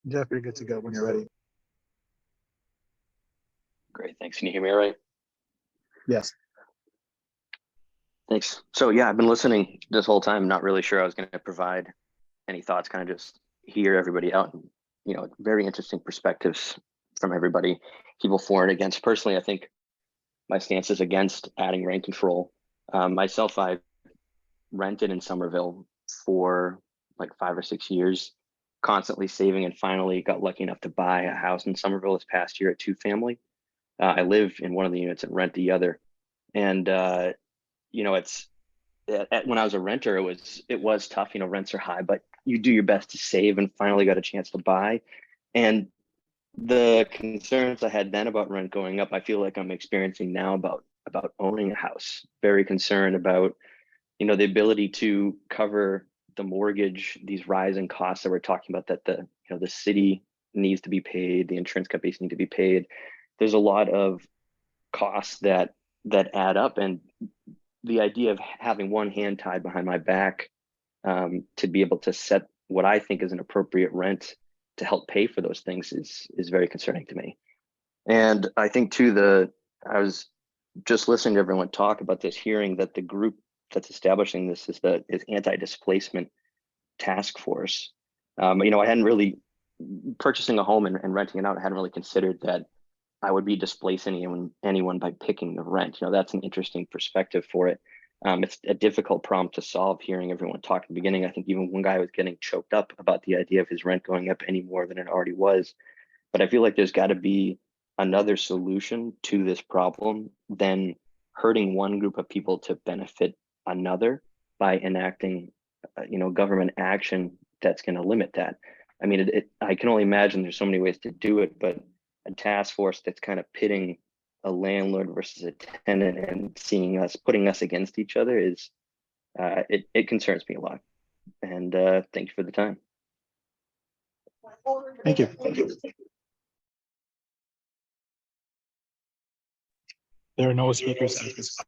Jeff, you're good to go when you're ready. Great, thanks. Can you hear me all right? Yes. Thanks. So yeah, I've been listening this whole time, not really sure I was going to provide any thoughts, kind of just hear everybody out. And, you know, very interesting perspectives from everybody, people for and against. Personally, I think my stance is against adding rent control. Myself, I rented in Somerville for like 5 or 6 years, constantly saving, and finally got lucky enough to buy a house in Somerville this past year, a 2-family. I live in one of the units and rent the other. And, you know, when I was a renter, it was tough, you know, rents are high, but you do your best to save, and finally got a chance to buy. And the concerns I had then about rent going up, I feel like I'm experiencing now about owning a house. Very concerned about, you know, the ability to cover the mortgage, these rising costs that we're talking about, that the city needs to be paid, the insurance companies need to be paid. There's a lot of costs that add up, and the idea of having one hand tied behind my back to be able to set what I think is an appropriate rent to help pay for those things is very concerning to me. And I think too, I was just listening to everyone talk about this, hearing that the group that's establishing this is Anti-Displacement Task Force. You know, I hadn't really, purchasing a home and renting it out, I hadn't really considered that I would be displacing anyone by picking the rent. You know, that's an interesting perspective for it. It's a difficult problem to solve. Hearing everyone talk at the beginning, I think even one guy was getting choked up about the idea of his rent going up any more than it already was. But I feel like there's got to be another solution to this problem than hurting one group of people to benefit another by enacting, you know, government action that's going to limit that. I mean, I can only imagine there's so many ways to do it, but a task force that's kind of pitting a landlord versus a tenant and putting us against each other is, it concerns me a lot. And thank you for the time. Thank you. There are no speakers at this time.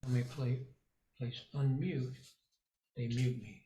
when we place unmute, they mute me.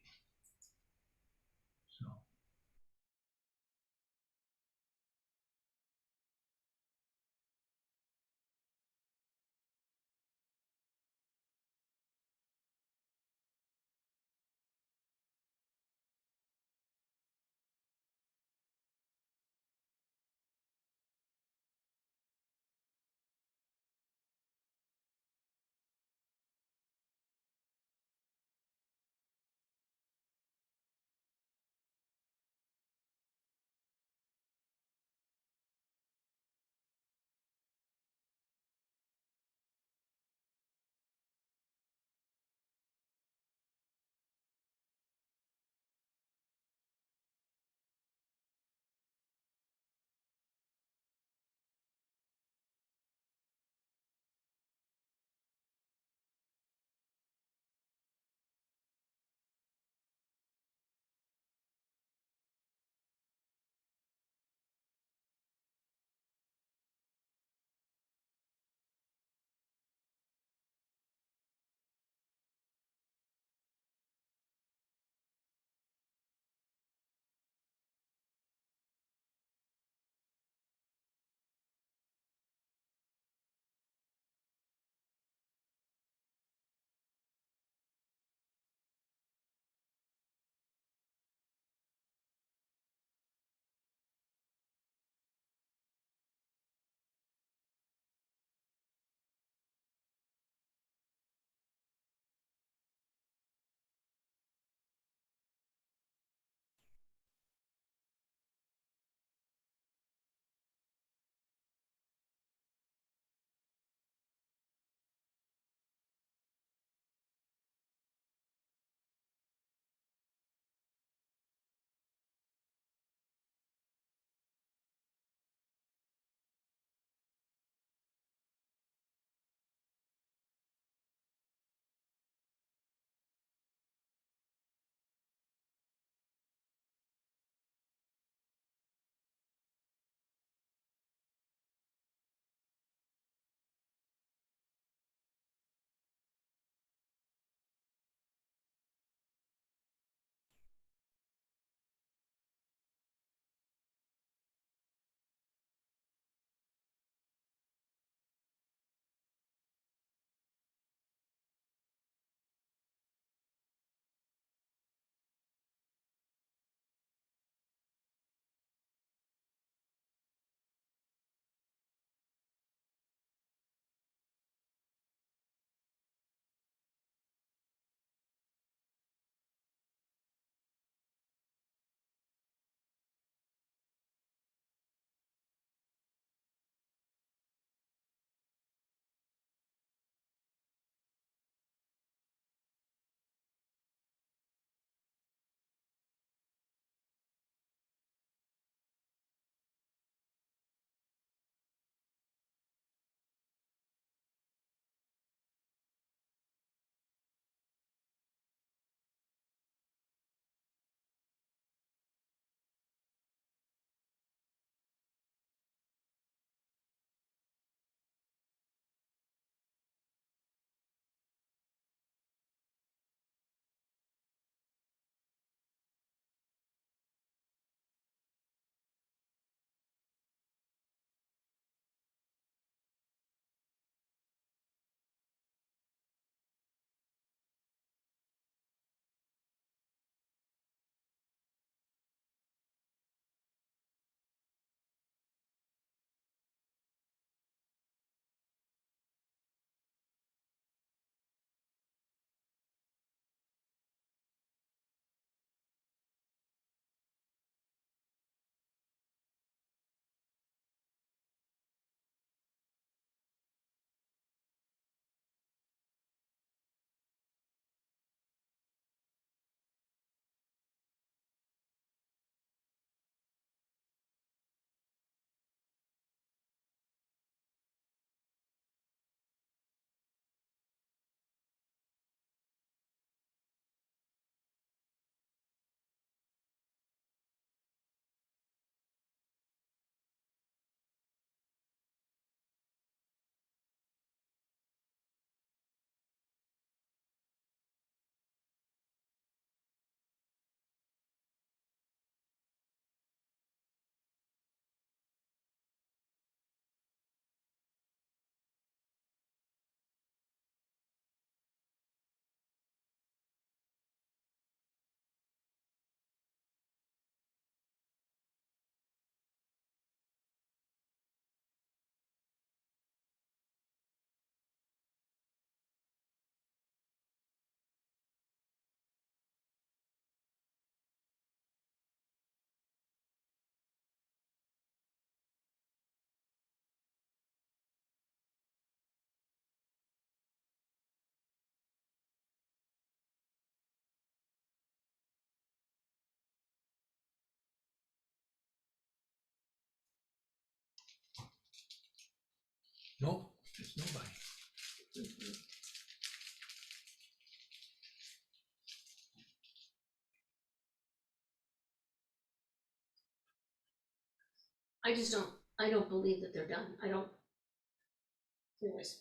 Nope, there's nobody. I don't believe that they're done. I don't. Anyways,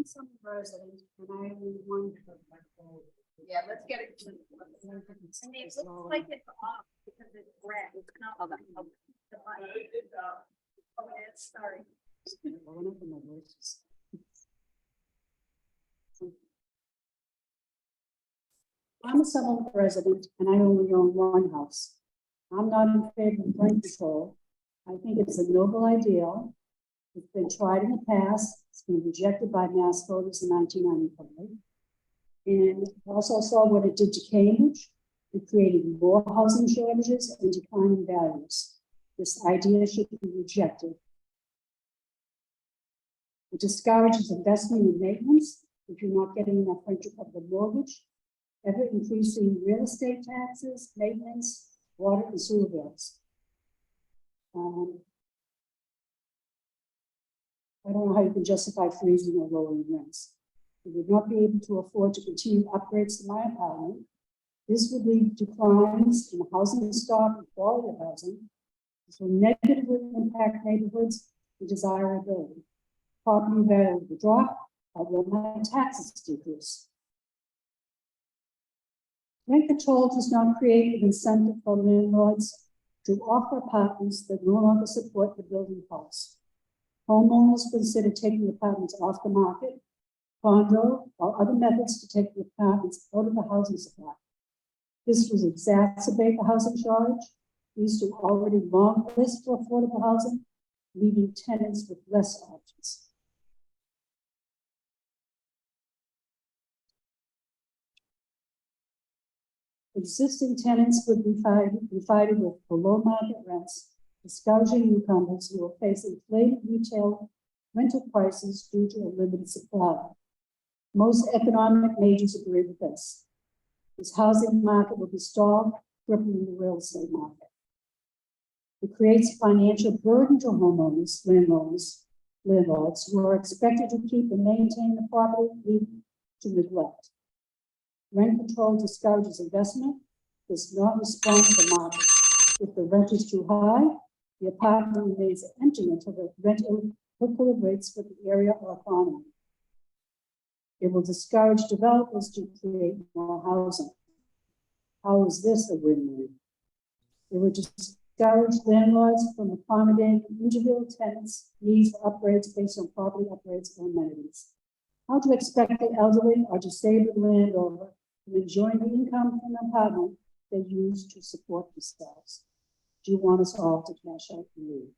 some resident and I only one. Yeah, let's get it. And it looks like it's off because it's red. It's not. Oh, it's sorry. I'm a Somerville resident and I only own one house. I'm not in favor of rent control. I think it's a noble ideal. It's been tried in the past. It's been rejected by mass voters in 1995. And also saw what it did to Cambridge. It created more housing shortages and declining values. This idea should be rejected. It discourages investment in maintenance if you're not getting enough rent to cover the mortgage, ever increasing real estate taxes, maintenance, water and sewer bills. I don't know how you can justify freezing or lowering rents. We would not be able to afford to continue upgrades to my apartment. This would lead to declines in housing stock and quality of housing. This will negatively impact neighborhoods and desirability. Property value will drop, although my taxes decrease. Rent control does not create an incentive for landlords to offer apartments that no longer support the building costs. Homeowners consider taking apartments off the market, condo, or other methods to take the apartments out of the housing supply. This will exacerbate the housing shortage. These two already long list for affordable housing, leaving tenants with less options. Existing tenants would be fighting with below market rents, discouraging newcomers who will face inflated retail rental prices due to a limited supply. Most economic majors agree with this. This housing market will be stalled, crippling the real estate market. It creates financial burden to homeowners, landlords who are expected to keep and maintain the property, leading to neglect. Rent control discourages investment, does not respond to the market. If the rent is too high, the apartment remains empty until the rent equilibrates with the area or economy. It will discourage developers to create more housing. How is this a win-win? It would discourage landlords from accommodating individual tenants' needs for upgrades based on property upgrades or amenities. How to expect the elderly or disabled landowner to enjoy the income from an apartment they use to support themselves? Do you want us all to cash out and leave?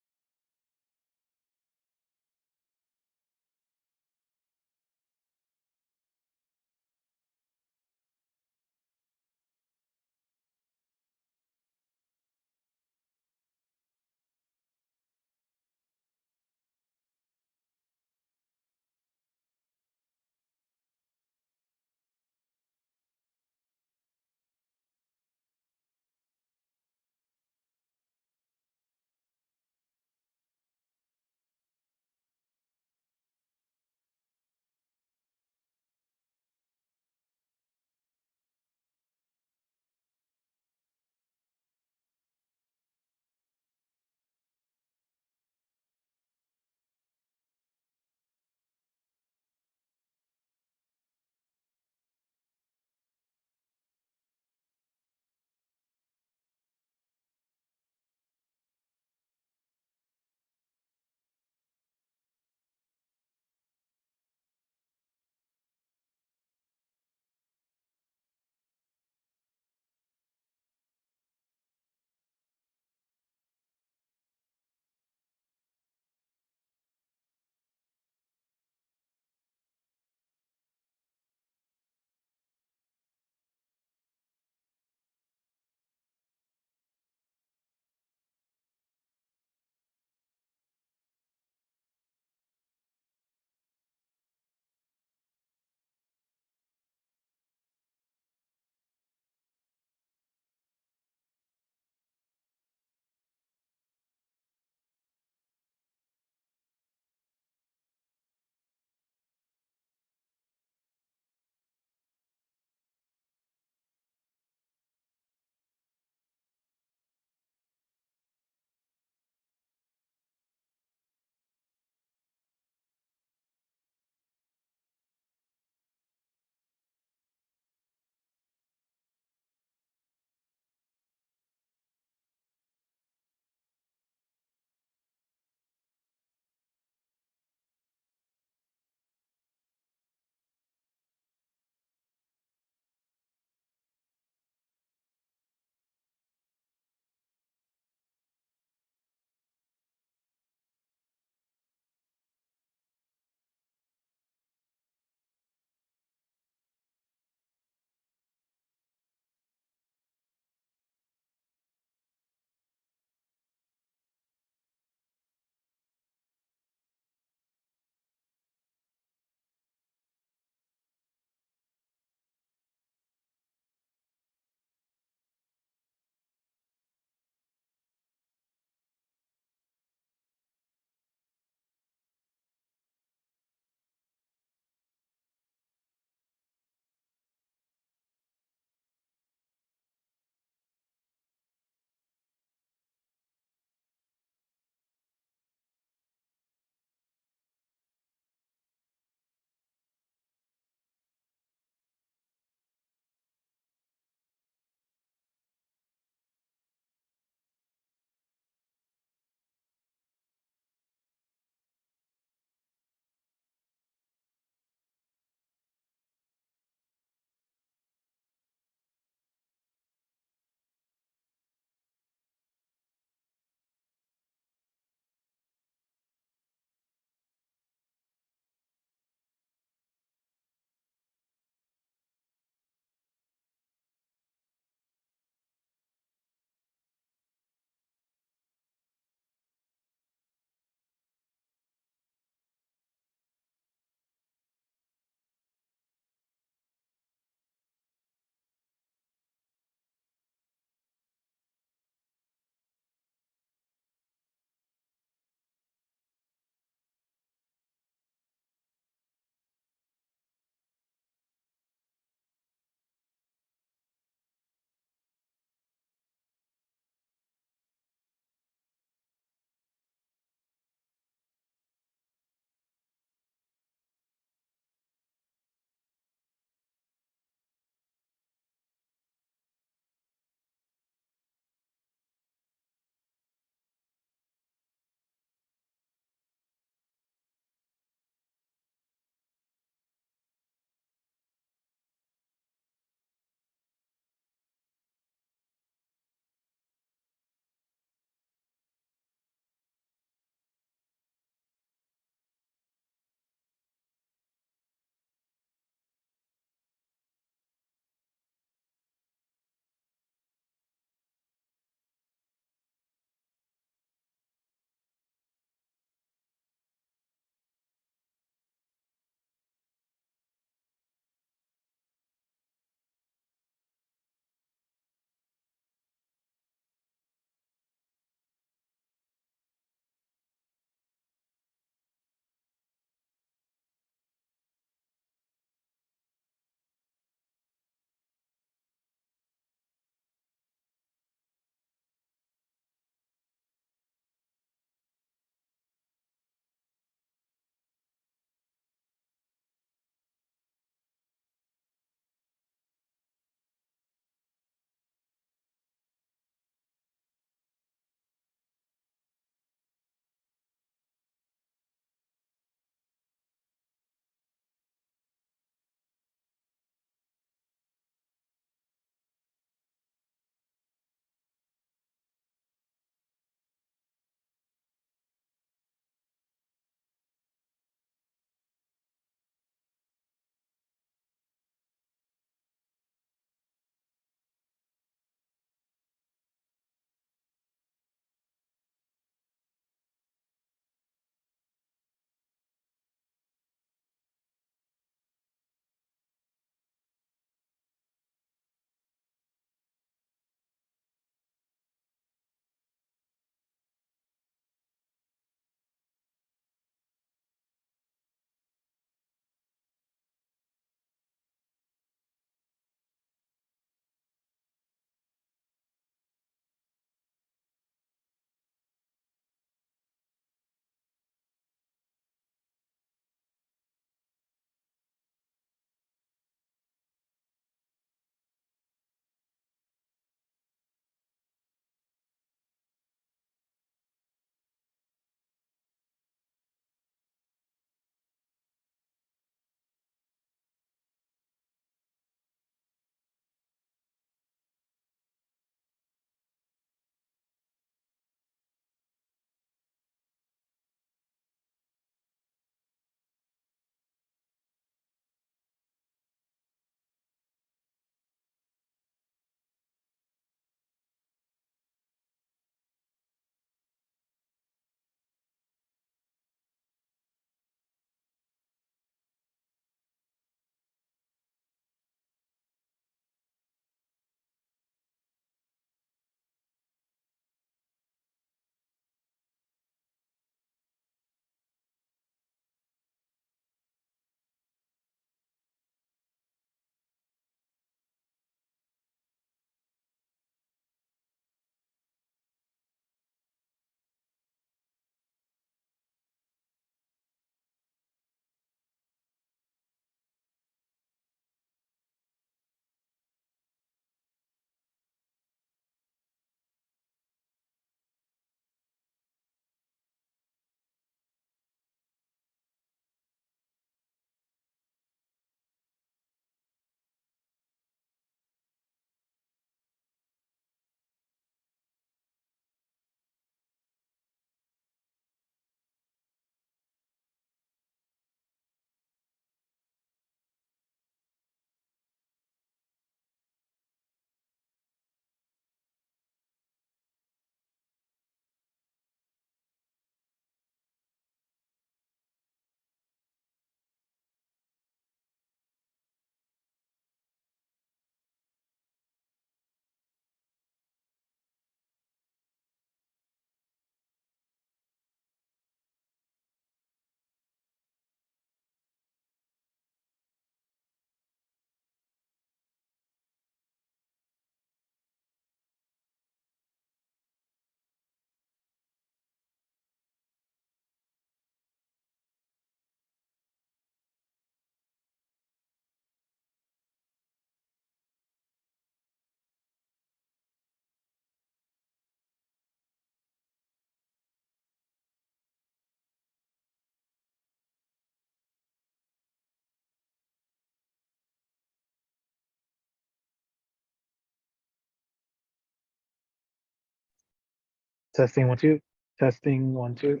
Testing 1 2. Testing 1 2.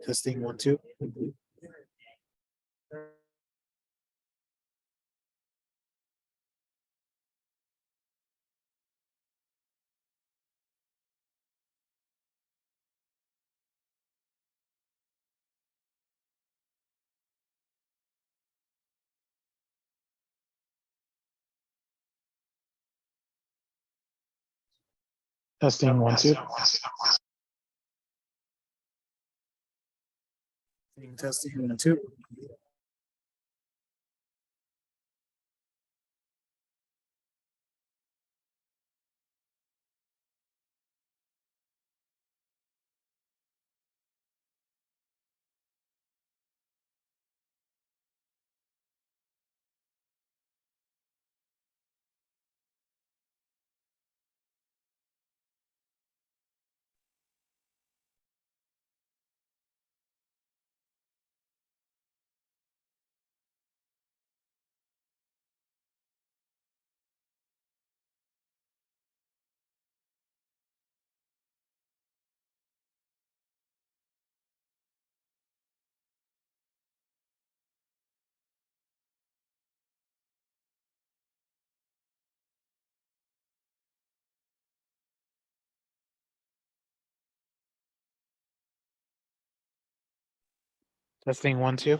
Testing 1 2. Testing 1 2. Testing 1 2. Testing 1 2.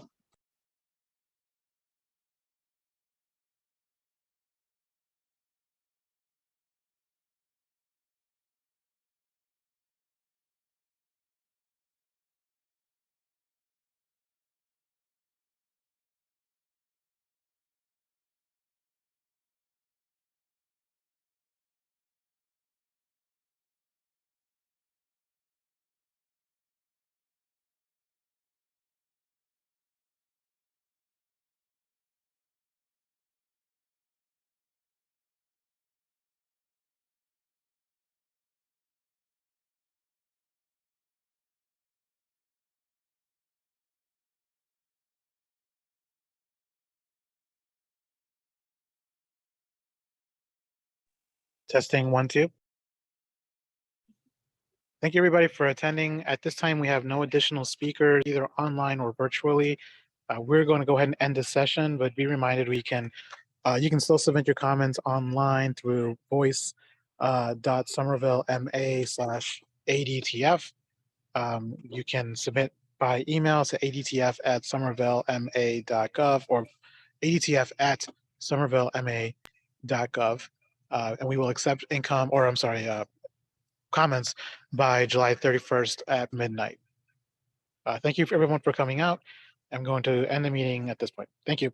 Testing 1 2. Thank you, everybody, for attending. At this time, we have no additional speakers, either online or virtually. We're going to go ahead and end this session, but be reminded you can still submit your comments online through voice.somervillema/ADTF. You can submit by email to adtf@somervillema.gov or adtf@somervillema.gov. And we will accept comments by July 31st at midnight. Thank you for everyone for coming out. I'm going to end the meeting at this point. Thank you.